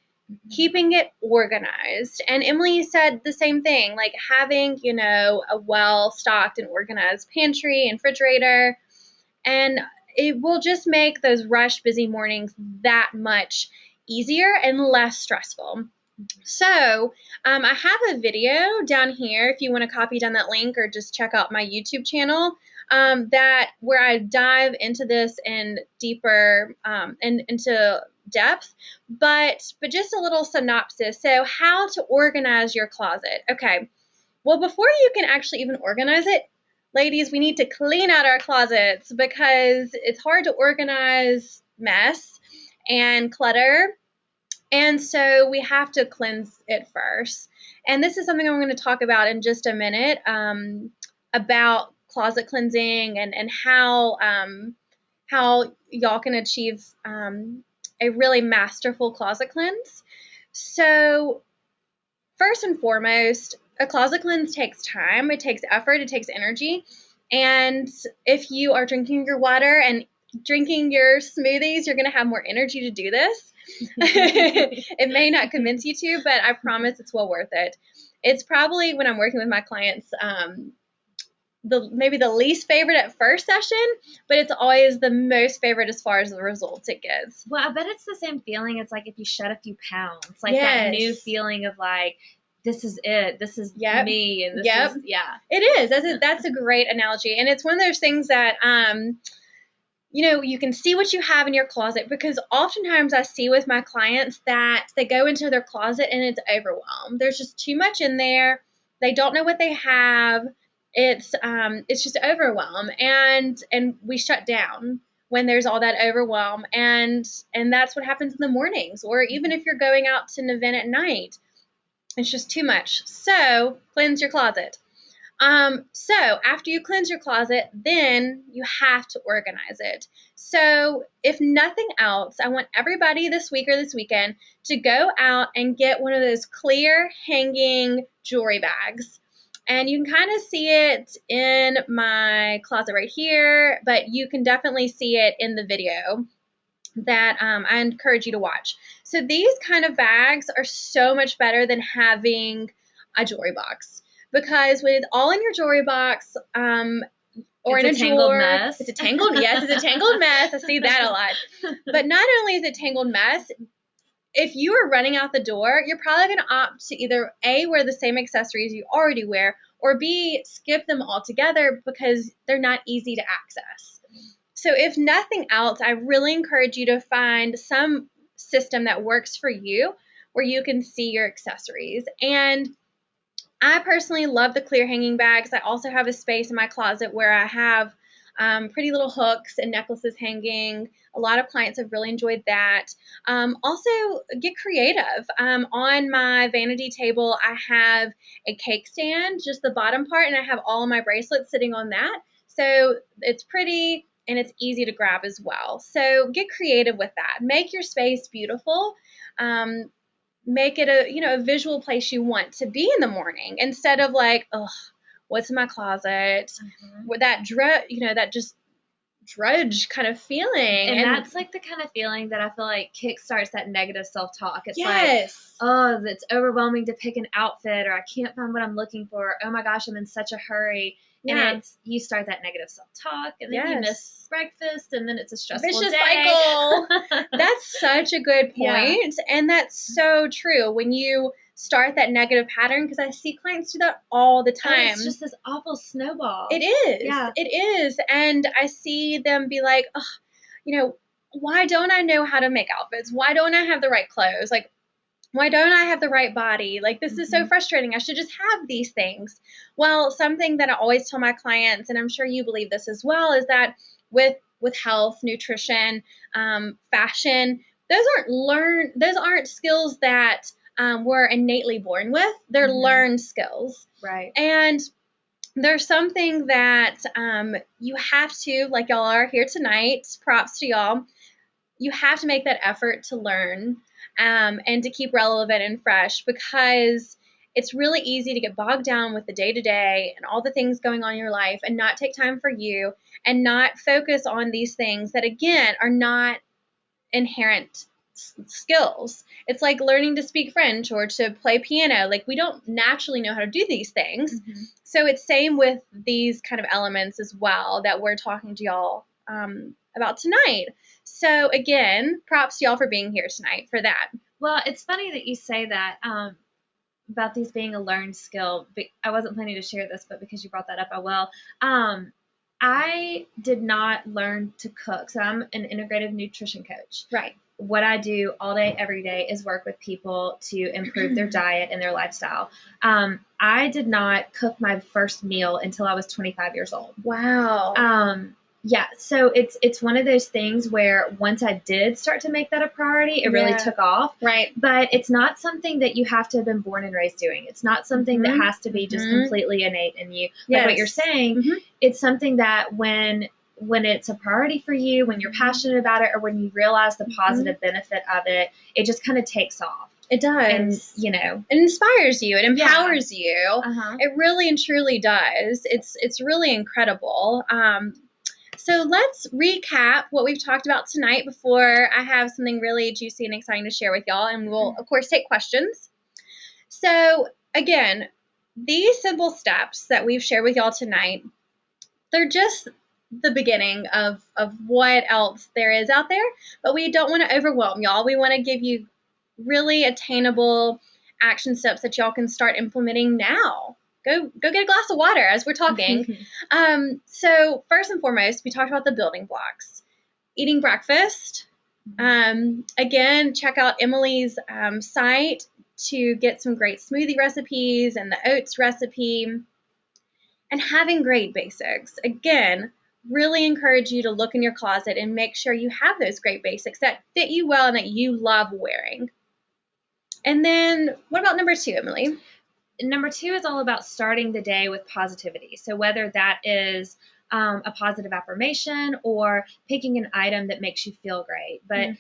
keeping it organized. And Emily said the same thing, like having, a well-stocked and organized pantry and refrigerator. And it will just make those rush, busy mornings that much easier and less stressful. So I have a video down here if you want to copy down that link or just check out my YouTube channel where I dive into this in deeper and into depth, but just a little synopsis. So how to organize your closet. Okay, well, before you can actually even organize it, ladies, we need to clean out our closets because it's hard to organize mess and clutter. And so we have to cleanse it first. And this is something I'm going to talk about in just a minute about closet cleansing and how y'all can achieve a really masterful closet cleanse. So first and foremost, a closet cleanse takes time. It takes effort. It takes energy. And if you are drinking your water and drinking your smoothies, you're going to have more energy to do this. It may not convince you to, but I promise it's well worth it. It's probably, when I'm working with my clients, maybe the least favorite at first session, but it's always the most favorite as far as the results it gives. Well, I bet it's the same feeling. It's like if you shed a few pounds, like that new feeling of like this is it. This is Yep. me. And this Yep. is, yeah. It is. That's a great analogy. And it's one of those things that, you can see what you have in your closet, because oftentimes I see with my clients that they go into their closet and it's overwhelmed. There's just too much in there. They don't know what they have. It's just overwhelm, and we shut down when there's all that overwhelm, and that's what happens in the mornings, or even if you're going out to an event at night, it's just too much. So cleanse your closet. So after you cleanse your closet, then you have to organize it. So if nothing else, I want everybody this week or this weekend to go out and get one of those clear hanging jewelry bags. And you can kind of see it in my closet right here, but you can definitely see it in the video that I encourage you to watch. So these kind of bags are so much better than having a jewelry box, because when it's all in your jewelry box, or It's in a a tangled drawer, mess. it's a tangled mess. I see that a lot. But not only is it a tangled mess, if you are running out the door, you're probably going to opt to either A, wear the same accessories you already wear, or B, skip them altogether because they're not easy to access. So if nothing else, I really encourage you to find some system that works for you where you can see your accessories. And I personally love the clear hanging bags. I also have a space in my closet where I have pretty little hooks and necklaces hanging. A lot of clients have really enjoyed that. Also, get creative. On my vanity table, I have a cake stand, just the bottom part, and I have all of my bracelets sitting on that. So it's pretty and it's easy to grab as well. So get creative with that. Make your space beautiful. Make it a visual place you want to be in the morning, instead of like, oh, what's in my closet, with that that just drudge kind of feeling. And that's like the kind of feeling that I feel like kickstarts that negative self-talk. It's yes. like, oh, it's overwhelming to pick an outfit, or I can't find what I'm looking for. Oh my gosh, I'm in such a hurry. Yeah. And you start that negative self-talk, and then you Yes. miss breakfast, and then it's a stressful Vicious day. cycle. That's such a good Yeah. point. And that's so true when you start that negative pattern, because I see clients do that all the Oh, time. it's just this awful snowball. It is. Yeah. It is. And I see them be like, oh, why don't I know how to make outfits? Why don't I have the right clothes? Like, why don't I have the right body? Like, this is so frustrating. I should just have these things. Well, something that I always tell my clients, and I'm sure you believe this as well, is that with health, nutrition, fashion, those aren't skills that we're innately born with. They're learned skills. Right. And there's something that you have to, like y'all are here tonight, props to y'all, you have to make that effort to learn and to keep relevant and fresh, because it's really easy to get bogged down with the day-to-day and all the things going on in your life and not take time for you and not focus on these things that, again, are not inherent skills. It's like learning to speak French or to play piano. Like, we don't naturally know how to do these things. So it's same with these kind of elements as well that we're talking to y'all about tonight. So again, props to y'all for being here tonight for that. Well, it's funny that you say that about these being a learned skill. I wasn't planning to share this, but because you brought that up, I will. I did not learn to cook, so I'm an integrative nutrition coach. Right. What I do all day, every day is work with people to improve their diet and their lifestyle. I did not cook my first meal until I was 25 years old. Wow. Yeah, so it's one of those things where once I did start to make that a priority, it really took off. Right. But it's not something that you have to have been born and raised doing. It's not something that has to be just completely innate in you. Like what you're saying, it's something that when it's a priority for you, when you're passionate about it, or when you realize the positive benefit of it, it just kind of takes off. It does. And, it inspires you. It empowers you. It really and truly does. It's really incredible. So let's recap what we've talked about tonight before I have something really juicy and exciting to share with y'all, and we'll, of course, take questions. So, again, these simple steps that we've shared with y'all tonight, they're just the beginning of what else there is out there, but we don't want to overwhelm y'all. We want to give you really attainable action steps that y'all can start implementing now. Go get a glass of water as we're talking. So first and foremost, we talked about the building blocks. Eating breakfast. Again, check out Emily's site to get some great smoothie recipes and the oats recipe. And having great basics. Again, really encourage you to look in your closet and make sure you have those great basics that fit you well and that you love wearing. And then what about number 2, Emily? Number 2 is all about starting the day with positivity. So whether that is a positive affirmation or picking an item that makes you feel great, but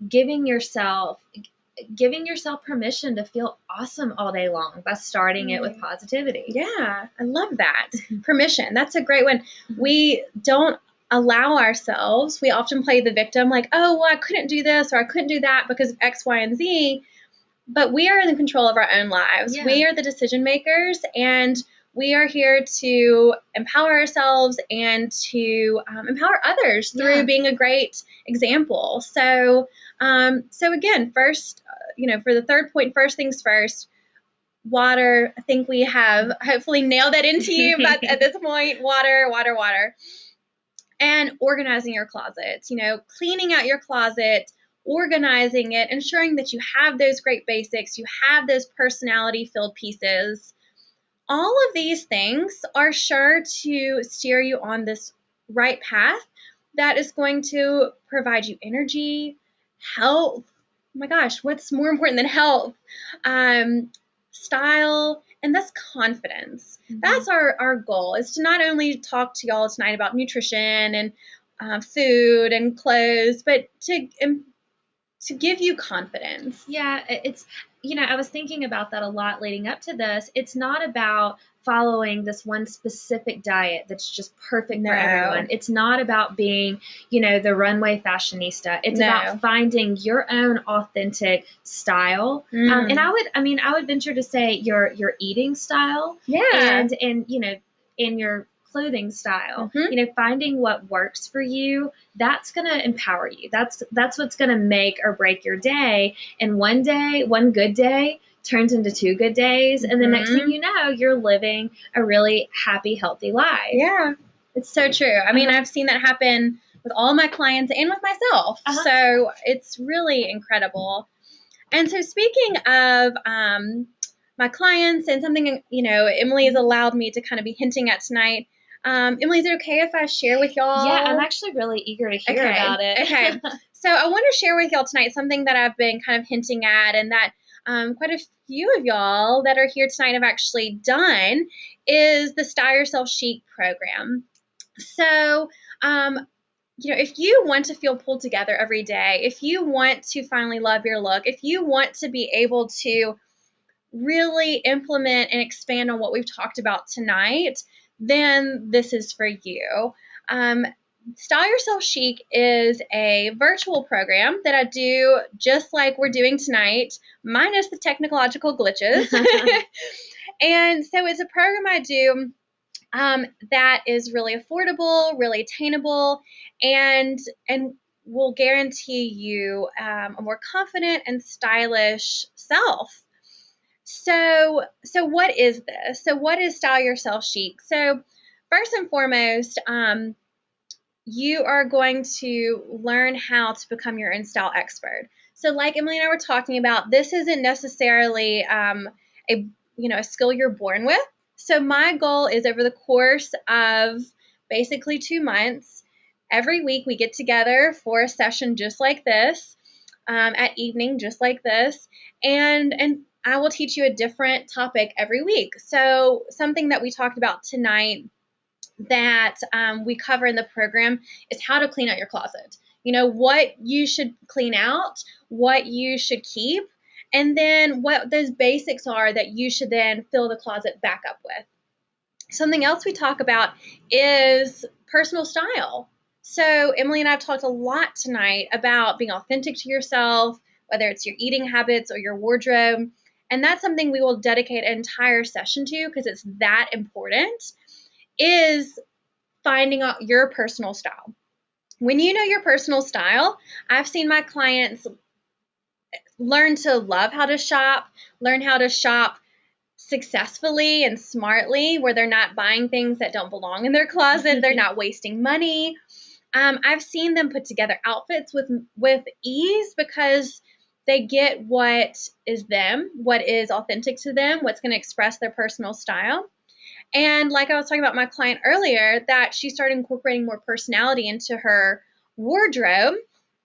giving yourself permission to feel awesome all day long by starting it with positivity. Yeah, I love that. Permission. That's a great one. We don't allow ourselves, we often play the victim like, oh, well, I couldn't do this or I couldn't do that because of X, Y, and Z. But we are in control of our own lives. Yeah. We are the decision makers, and we are here to empower ourselves and to empower others through being a great example. So again, first, for the third point, first things first, water. I think we have hopefully nailed that into you, but at this point, water. And organizing your closet, cleaning out your closet, organizing it, ensuring that you have those great basics, you have those personality-filled pieces. All of these things are sure to steer you on this right path that is going to provide you energy, health. Oh my gosh, what's more important than health? Style, and that's confidence. That's our goal, is to not only talk to y'all tonight about nutrition and food and clothes, but to give you confidence. Yeah, it's, I was thinking about that a lot leading up to this. It's not about following this one specific diet that's just perfect for everyone. It's not about being, the runway fashionista. It's about finding your own authentic style. And I would venture to say your eating style. Yeah. And in your clothing style, finding what works for you, that's going to empower you. That's what's going to make or break your day. And one good day turns into 2 good days. And the next thing you know, you're living a really happy, healthy life. Yeah, it's so true. I mean, I've seen that happen with all my clients and with myself. So it's really incredible. And so speaking of my clients and something, Emily has allowed me to kind of be hinting at tonight, Emily, is it okay if I share with y'all? Yeah, I'm actually really eager to hear about it. Okay. So I want to share with y'all tonight something that I've been kind of hinting at, and that quite a few of y'all that are here tonight have actually done, is the Style Yourself Chic program. So, if you want to feel pulled together every day, if you want to finally love your look, if you want to be able to really implement and expand on what we've talked about tonight, then this is for you. Style Yourself Chic is a virtual program that I do just like we're doing tonight, minus the technological glitches. And so it's a program I do that is really affordable, really attainable, and will guarantee you a more confident and stylish self. So what is this? So what is Style Yourself Chic? So first and foremost, you are going to learn how to become your own style expert. So like Emily and I were talking about, this isn't necessarily a skill you're born with. So my goal is, over the course of basically 2 months, every week we get together for a session just like this, at evening just like this, and I will teach you a different topic every week. So something that we talked about tonight that we cover in the program is how to clean out your closet. What you should clean out, what you should keep, and then what those basics are that you should then fill the closet back up with. Something else we talk about is personal style. So Emily and I have talked a lot tonight about being authentic to yourself, whether it's your eating habits or your wardrobe. And that's something we will dedicate an entire session to, because it's that important, is finding out your personal style. When you know your personal style, I've seen my clients learn to love how to shop, learn how to shop successfully and smartly, where they're not buying things that don't belong in their closet, they're not wasting money. I've seen them put together outfits with ease because they get what is them, what is authentic to them, what's going to express their personal style. And like I was talking about my client earlier, that she started incorporating more personality into her wardrobe,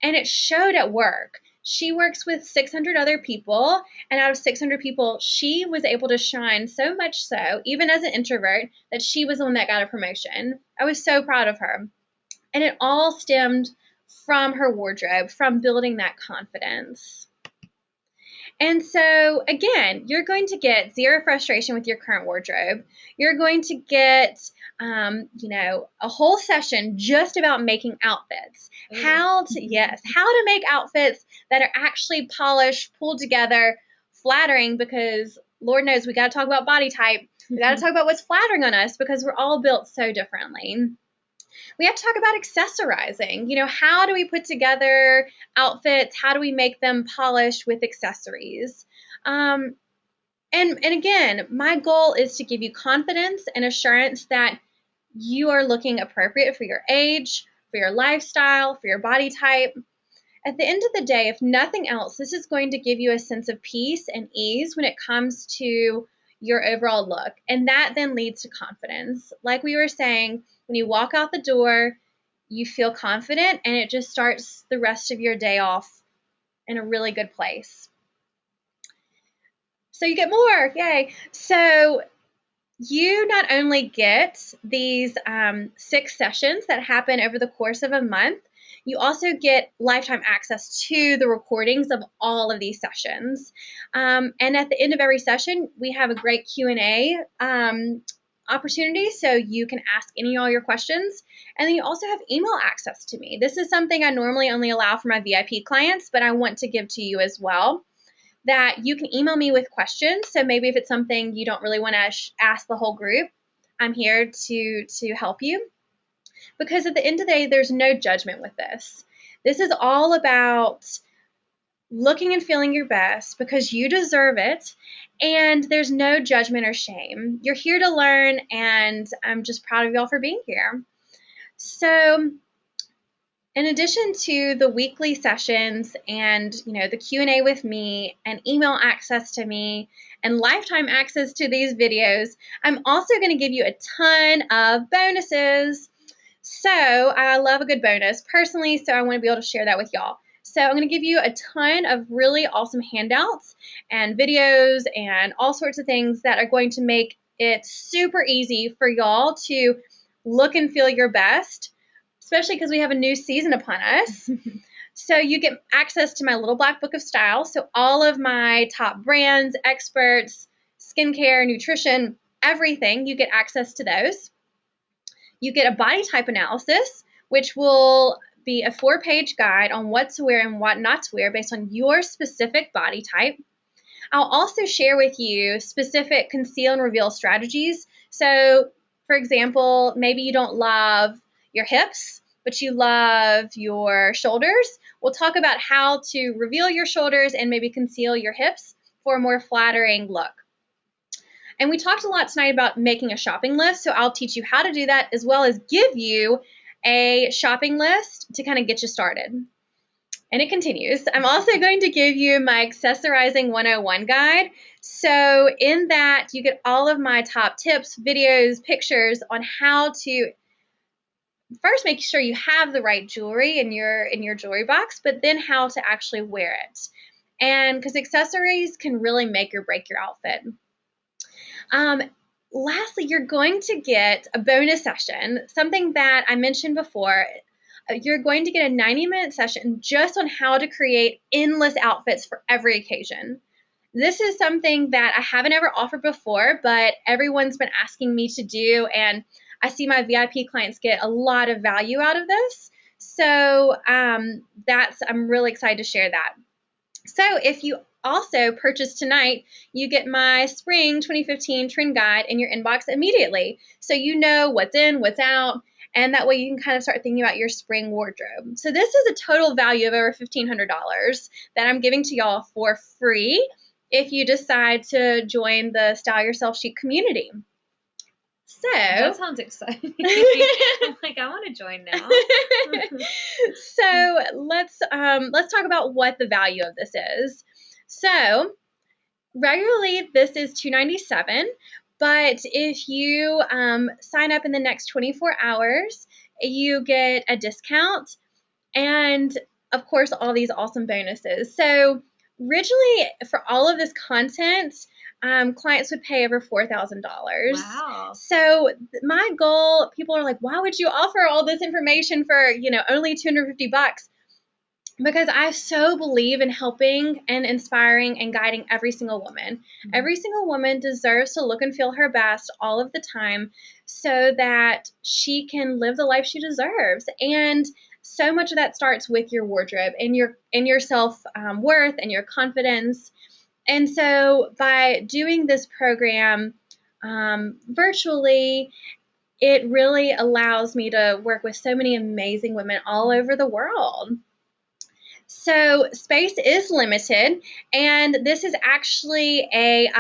and it showed at work. She works with 600 other people, and out of 600 people, she was able to shine so much so, even as an introvert, that she was the one that got a promotion. I was so proud of her. And it all stemmed from her wardrobe, from building that confidence. And so, again, you're going to get zero frustration with your current wardrobe. You're going to get, a whole session just about making outfits. How to make outfits that are actually polished, pulled together, flattering, because Lord knows we got to talk about body type. We got to talk about what's flattering on us because we're all built so differently. We have to talk about accessorizing. How do we put together outfits? How do we make them polished with accessories? And again, my goal is to give you confidence and assurance that you are looking appropriate for your age, for your lifestyle, for your body type. At the end of the day, if nothing else, this is going to give you a sense of peace and ease when it comes to your overall look. And that then leads to confidence. Like we were saying, when you walk out the door, you feel confident, and it just starts the rest of your day off in a really good place. So you get more, yay. So you not only get these 6 sessions that happen over the course of a month, you also get lifetime access to the recordings of all of these sessions. And at the end of every session, we have a great Q&A opportunity, so you can ask any of all your questions. And then you also have email access to me. This is something I normally only allow for my VIP clients, but I want to give to you as well, that you can email me with questions. So maybe if it's something you don't really want to ask the whole group, I'm here to help you. Because at the end of the day, there's no judgment with this. This is all about looking and feeling your best because you deserve it, and there's no judgment or shame. You're here to learn, and I'm just proud of y'all for being here. So in addition to the weekly sessions and the Q&A with me and email access to me and lifetime access to these videos, I'm also going to give you a ton of bonuses. So I love a good bonus personally, so I want to be able to share that with y'all. So I'm going to give you a ton of really awesome handouts and videos and all sorts of things that are going to make it super easy for y'all to look and feel your best, especially because we have a new season upon us. So you get access to my little black book of style. So all of my top brands, experts, skincare, nutrition, everything, you get access to those. You get a body type analysis, which will be a 4-page guide on what to wear and what not to wear based on your specific body type. I'll also share with you specific conceal and reveal strategies. So, for example, maybe you don't love your hips, but you love your shoulders. We'll talk about how to reveal your shoulders and maybe conceal your hips for a more flattering look. And we talked a lot tonight about making a shopping list, so I'll teach you how to do that as well as give you a shopping list to kind of get you started. And it continues. I'm also going to give you my Accessorizing 101 guide. So in that, you get all of my top tips, videos, pictures on how to first make sure you have the right jewelry in your jewelry box, but then how to actually wear it. And because accessories can really make or break your outfit. Lastly, you're going to get a bonus session, something that I mentioned before. You're going to get a 90-minute session just on how to create endless outfits for every occasion. This is something that I haven't ever offered before, but everyone's been asking me to do, and I see my VIP clients get a lot of value out of this. So I'm really excited to share that. So if you also purchase tonight, you get my Spring 2015 Trend Guide in your inbox immediately. So you know what's in, what's out, And that way you can kind of start thinking about your spring wardrobe. So this is a total value of over $1,500 that I'm giving to y'all for free if you decide to join the Style Yourself Chic community. So That sounds exciting. I'm like, I want to join now. So let's talk about what the value of this is. So regularly this is $297, but if you sign up in the next 24 hours, you get a discount and of course all these awesome bonuses. So originally for all of this content, clients would pay over $4,000. Wow. So my goal, people are like, why would you offer all this information for, only $250? Because I so believe in helping and inspiring and guiding every single woman. Mm-hmm. Every single woman deserves to look and feel her best all of the time so that she can live the life she deserves. And so much of that starts with your wardrobe and your self worth and your confidence. And so by doing this program virtually, it really allows me to work with so many amazing women all over the world. So space is limited, and this is actually a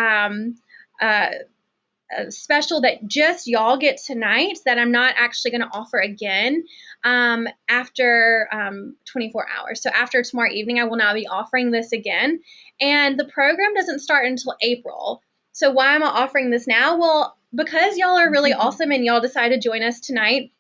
special that just y'all get tonight that I'm not actually going to offer again after 24 hours. So after tomorrow evening, I will not be offering this again. And the program doesn't start until April. So why am I offering this now? Well, because y'all are really awesome and y'all decided to join us tonight,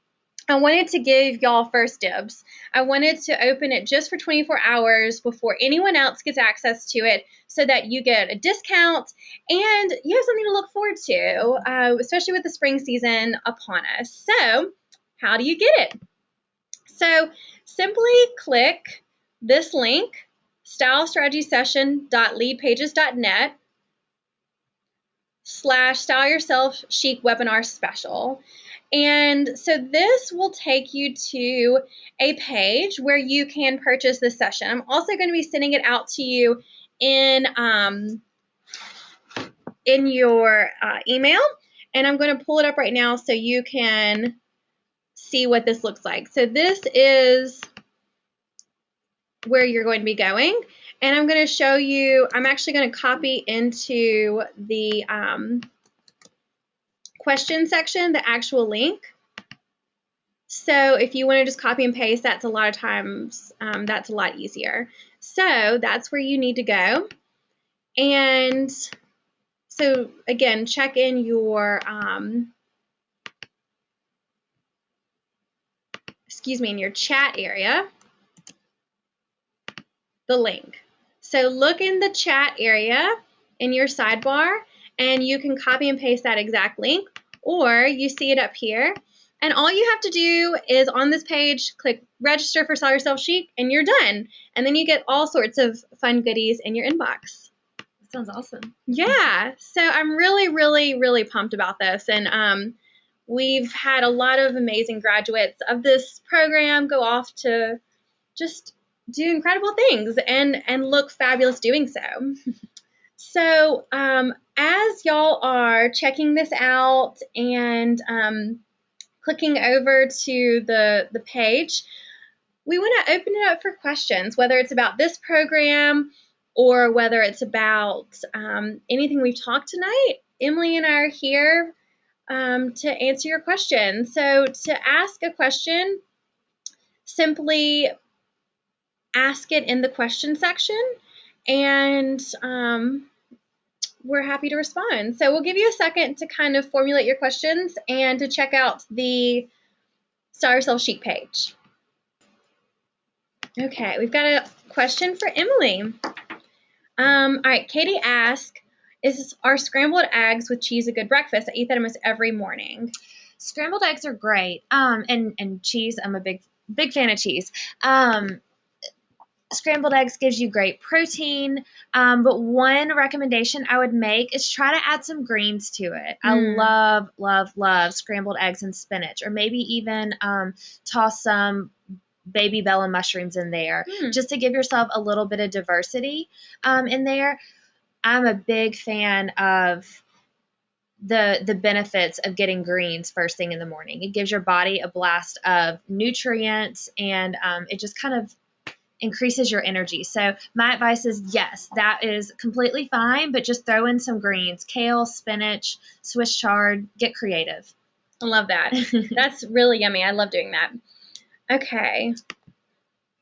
I wanted to give y'all first dibs. I wanted to open it just for 24 hours before anyone else gets access to it so that you get a discount and you have something to look forward to, especially with the spring season upon us. So how do you get it? So simply click this link, stylestrategysession.leadpages.net/Style Yourself Chic Webinar Special. And so this will take you to a page where you can purchase this session. I'm also going to be sending it out to you in your email, and I'm going to pull it up right now so you can see what this looks like. So this is where you're going to be going, and I'm going to show you. I'm actually going to copy into the question section the actual link. So if you want to just copy and paste, that's a lot of times, that's a lot easier. So that's where you need to go. And so again, check in your, in your chat area, the link. So look in the chat area in your sidebar, and you can copy and paste that exact link, or you see it up here. And all you have to do is on this page, click register for Style Yourself Chic, and you're done. And then you get all sorts of fun goodies in your inbox. That sounds awesome. Yeah. So I'm really, really, really pumped about this. And we've had a lot of amazing graduates of this program go off to just do incredible things and look fabulous doing so. So as y'all are checking this out and clicking over to the page, we want to open it up for questions, whether it's about this program or whether it's about anything we've talked tonight. Emily and I are here to answer your questions. So to ask a question, simply ask it in the question section, and we're happy to respond. So we'll give you a second to kind of formulate your questions and to check out the Style Yourself Chic page. Okay, we've got a question for Emily. All right, Katie asked, are scrambled eggs with cheese a good breakfast? I eat that almost every morning. Scrambled eggs are great. And cheese, I'm a big fan of cheese. Scrambled eggs gives you great protein, but one recommendation I would make is try to add some greens to it. I love scrambled eggs and spinach, or maybe even toss some baby bella mushrooms in there just to give yourself a little bit of diversity in there. I'm a big fan of the benefits of getting greens first thing in the morning. It gives your body a blast of nutrients, and it just kind of increases your energy. So my advice is, yes, that is completely fine, but just throw in some greens, kale, spinach, Swiss chard, get creative. I love that. That's really yummy. I love doing that. Okay.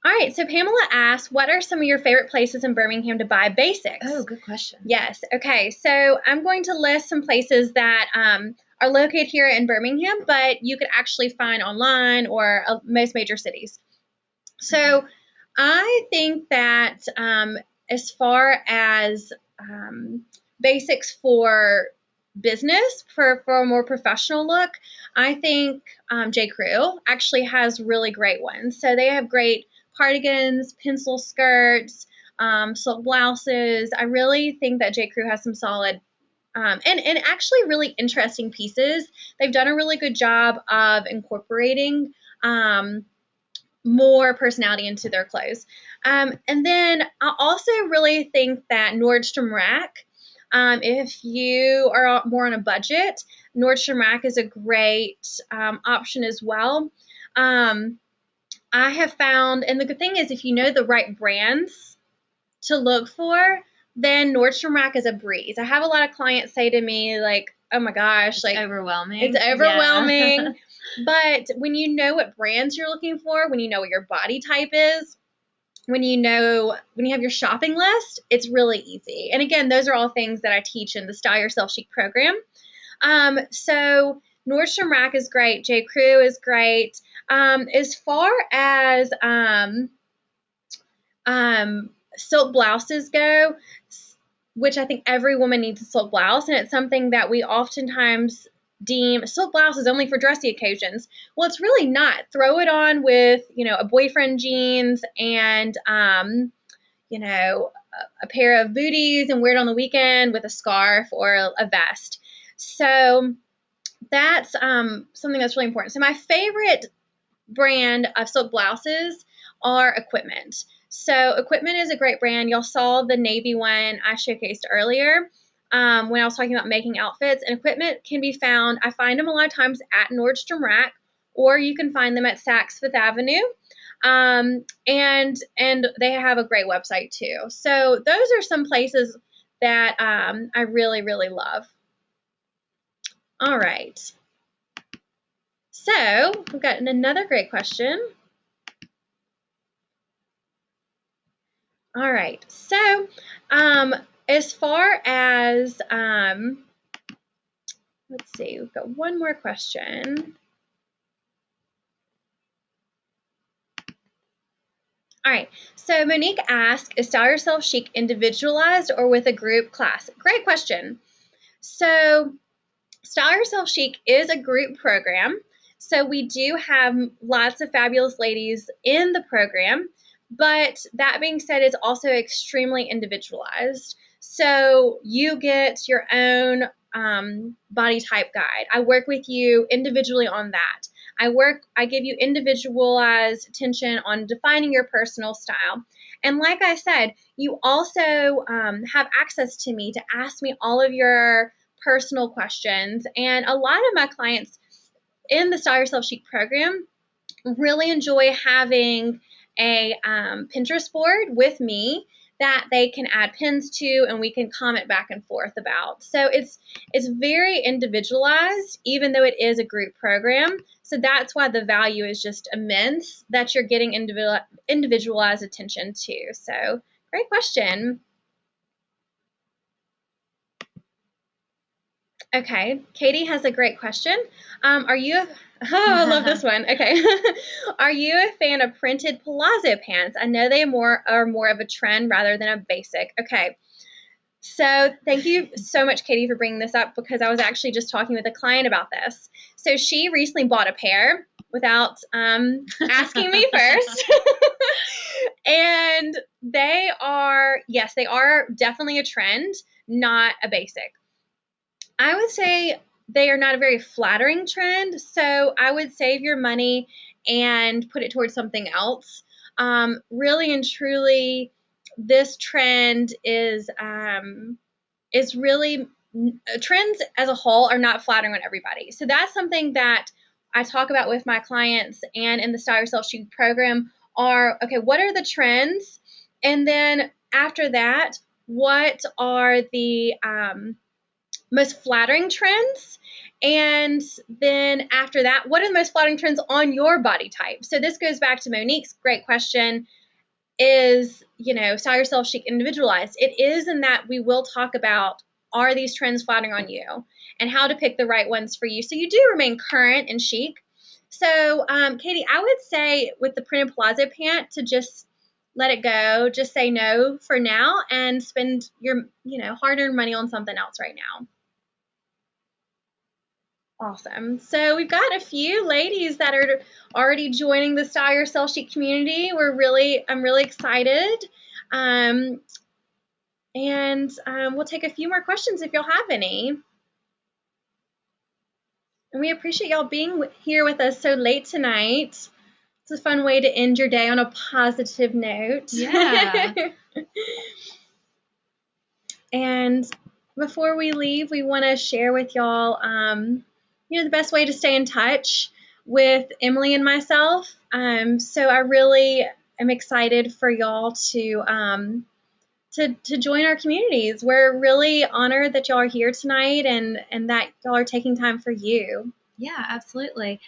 All right, so Pamela asked, what are some of your favorite places in Birmingham to buy basics? Oh, good question. Yes. Okay, so I'm going to list some places that are located here in Birmingham, but you could actually find online or most major cities. So I think that as far as basics for business, for a more professional look, I think J. Crew actually has really great ones. So they have great cardigans, pencil skirts, silk blouses. I really think that J. Crew has some solid and actually really interesting pieces. They've done a really good job of incorporating more personality into their clothes. And then I also really think that Nordstrom Rack, if you are more on a budget, Nordstrom Rack is a great option as well. I have found, and the good thing is if you know the right brands to look for, then Nordstrom Rack is a breeze. I have a lot of clients say to me, like, oh my gosh, like, overwhelming. It's overwhelming. Yeah. But when you know what brands you're looking for, when you know what your body type is, when you have your shopping list, it's really easy. And again, those are all things that I teach in the Style Yourself Chic program. So Nordstrom Rack is great. J. Crew is great. As far as silk blouses go, which I think every woman needs a silk blouse, and it's something that we oftentimes deem silk blouse is only for dressy occasions. Well, it's really not. Throw it on with, a boyfriend jeans and, a pair of booties, and wear it on the weekend with a scarf or a vest. So that's something that's really important. So my favorite brand of silk blouses are Equipment. So Equipment is a great brand. Y'all saw the navy one I showcased earlier when I was talking about making outfits. And Equipment can be found, I find them a lot of times at Nordstrom Rack, or you can find them at Saks Fifth Avenue. And they have a great website too. So those are some places that I really, really love. All right. So we've got another great question. All right. So as far as, let's see, we've got one more question. All right. So Monique asked, is Style Yourself Chic individualized or with a group class? Great question. So Style Yourself Chic is a group program. So we do have lots of fabulous ladies in the program, but that being said, it's also extremely individualized. So you get your own body type guide. I work with you individually on that. I give you individualized attention on defining your personal style. And like I said, you also have access to me to ask me all of your personal questions. And a lot of my clients in the Style Yourself Chic program really enjoy having a Pinterest board with me that they can add pins to and we can comment back and forth about. So it's very individualized, even though it is a group program. So that's why the value is just immense that you're getting individualized attention to. So great question. Okay, Katie has a great question. I love this one. Okay. Are you a fan of printed palazzo pants? I know they are more of a trend rather than a basic. Okay. So thank you so much, Katie, for bringing this up because I was actually just talking with a client about this. So she recently bought a pair without asking me first. And they are definitely a trend, not a basic. I would say they are not a very flattering trend, so I would save your money and put it towards something else. Really and truly, this trend is really trends as a whole are not flattering on everybody. So that's something that I talk about with my clients and in the Style Yourself Chic program are, okay, what are the trends? And then after that, what are the most flattering trends? And then after that, what are the most flattering trends on your body type? So this goes back to Monique's great question. Is, Style Yourself Chic individualized? It is, in that we will talk about, are these trends flattering on you, and how to pick the right ones for you so you do remain current and chic. So, Katie, I would say with the printed palazzo pant to just let it go, just say no for now, and spend your, hard-earned money on something else right now. Awesome. So we've got a few ladies that are already joining the Style Yourself Chic community. I'm really excited. And we'll take a few more questions if y'all have any. And we appreciate y'all being here with us so late tonight. It's a fun way to end your day on a positive note. Yeah. And before we leave, we want to share with y'all, the best way to stay in touch with Emily and myself. So I really am excited for y'all to join our communities. We're really honored that y'all are here tonight and that y'all are taking time for you. Yeah, absolutely.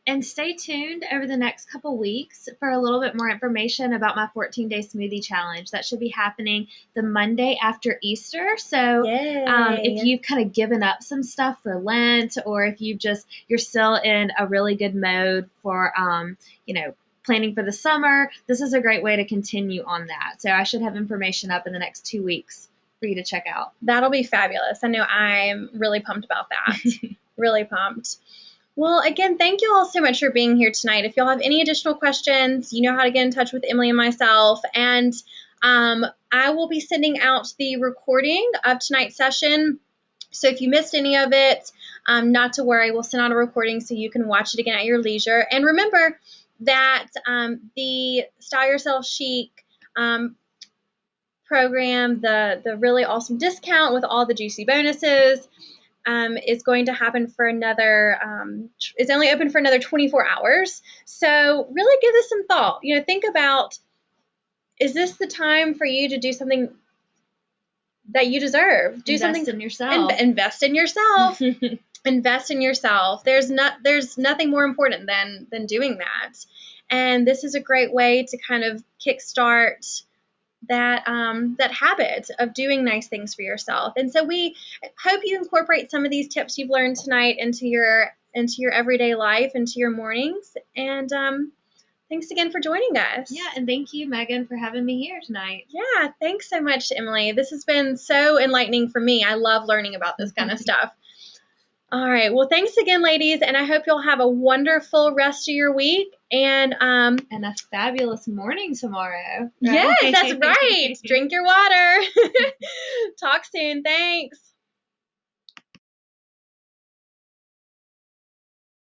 And stay tuned over the next couple weeks for a little bit more information about my 14-day smoothie challenge. That should be happening the Monday after Easter. So if you've kind of given up some stuff for Lent, or if you're still in a really good mode for, planning for the summer, this is a great way to continue on that. So I should have information up in the next 2 weeks for you to check out. That'll be fabulous. I know I'm really pumped about that. Really pumped. Well, again, thank you all so much for being here tonight. If y'all have any additional questions, you know how to get in touch with Emily and myself. And I will be sending out the recording of tonight's session. So if you missed any of it, not to worry. We'll send out a recording so you can watch it again at your leisure. And remember that the Style Yourself Chic program, the really awesome discount with all the juicy bonuses, is going to happen for another, it's only open for another 24 hours. So really give this some thought. Think about, is this the time for you to do something that you deserve? Invest in yourself. Invest in yourself. Invest in yourself. There's nothing more important than doing that. And this is a great way to kind of kickstart that habit of doing nice things for yourself. And so we hope you incorporate some of these tips you've learned tonight into your everyday life, into your mornings. And thanks again for joining us. Yeah, and thank you, Megan, for having me here tonight. Yeah, thanks so much, Emily. This has been so enlightening for me. I love learning about this kind of stuff. All right. Well, thanks again, ladies, and I hope you'll have a wonderful rest of your week and a fabulous morning tomorrow. Right? Yes, that's right. Drink your water. Talk soon. Thanks.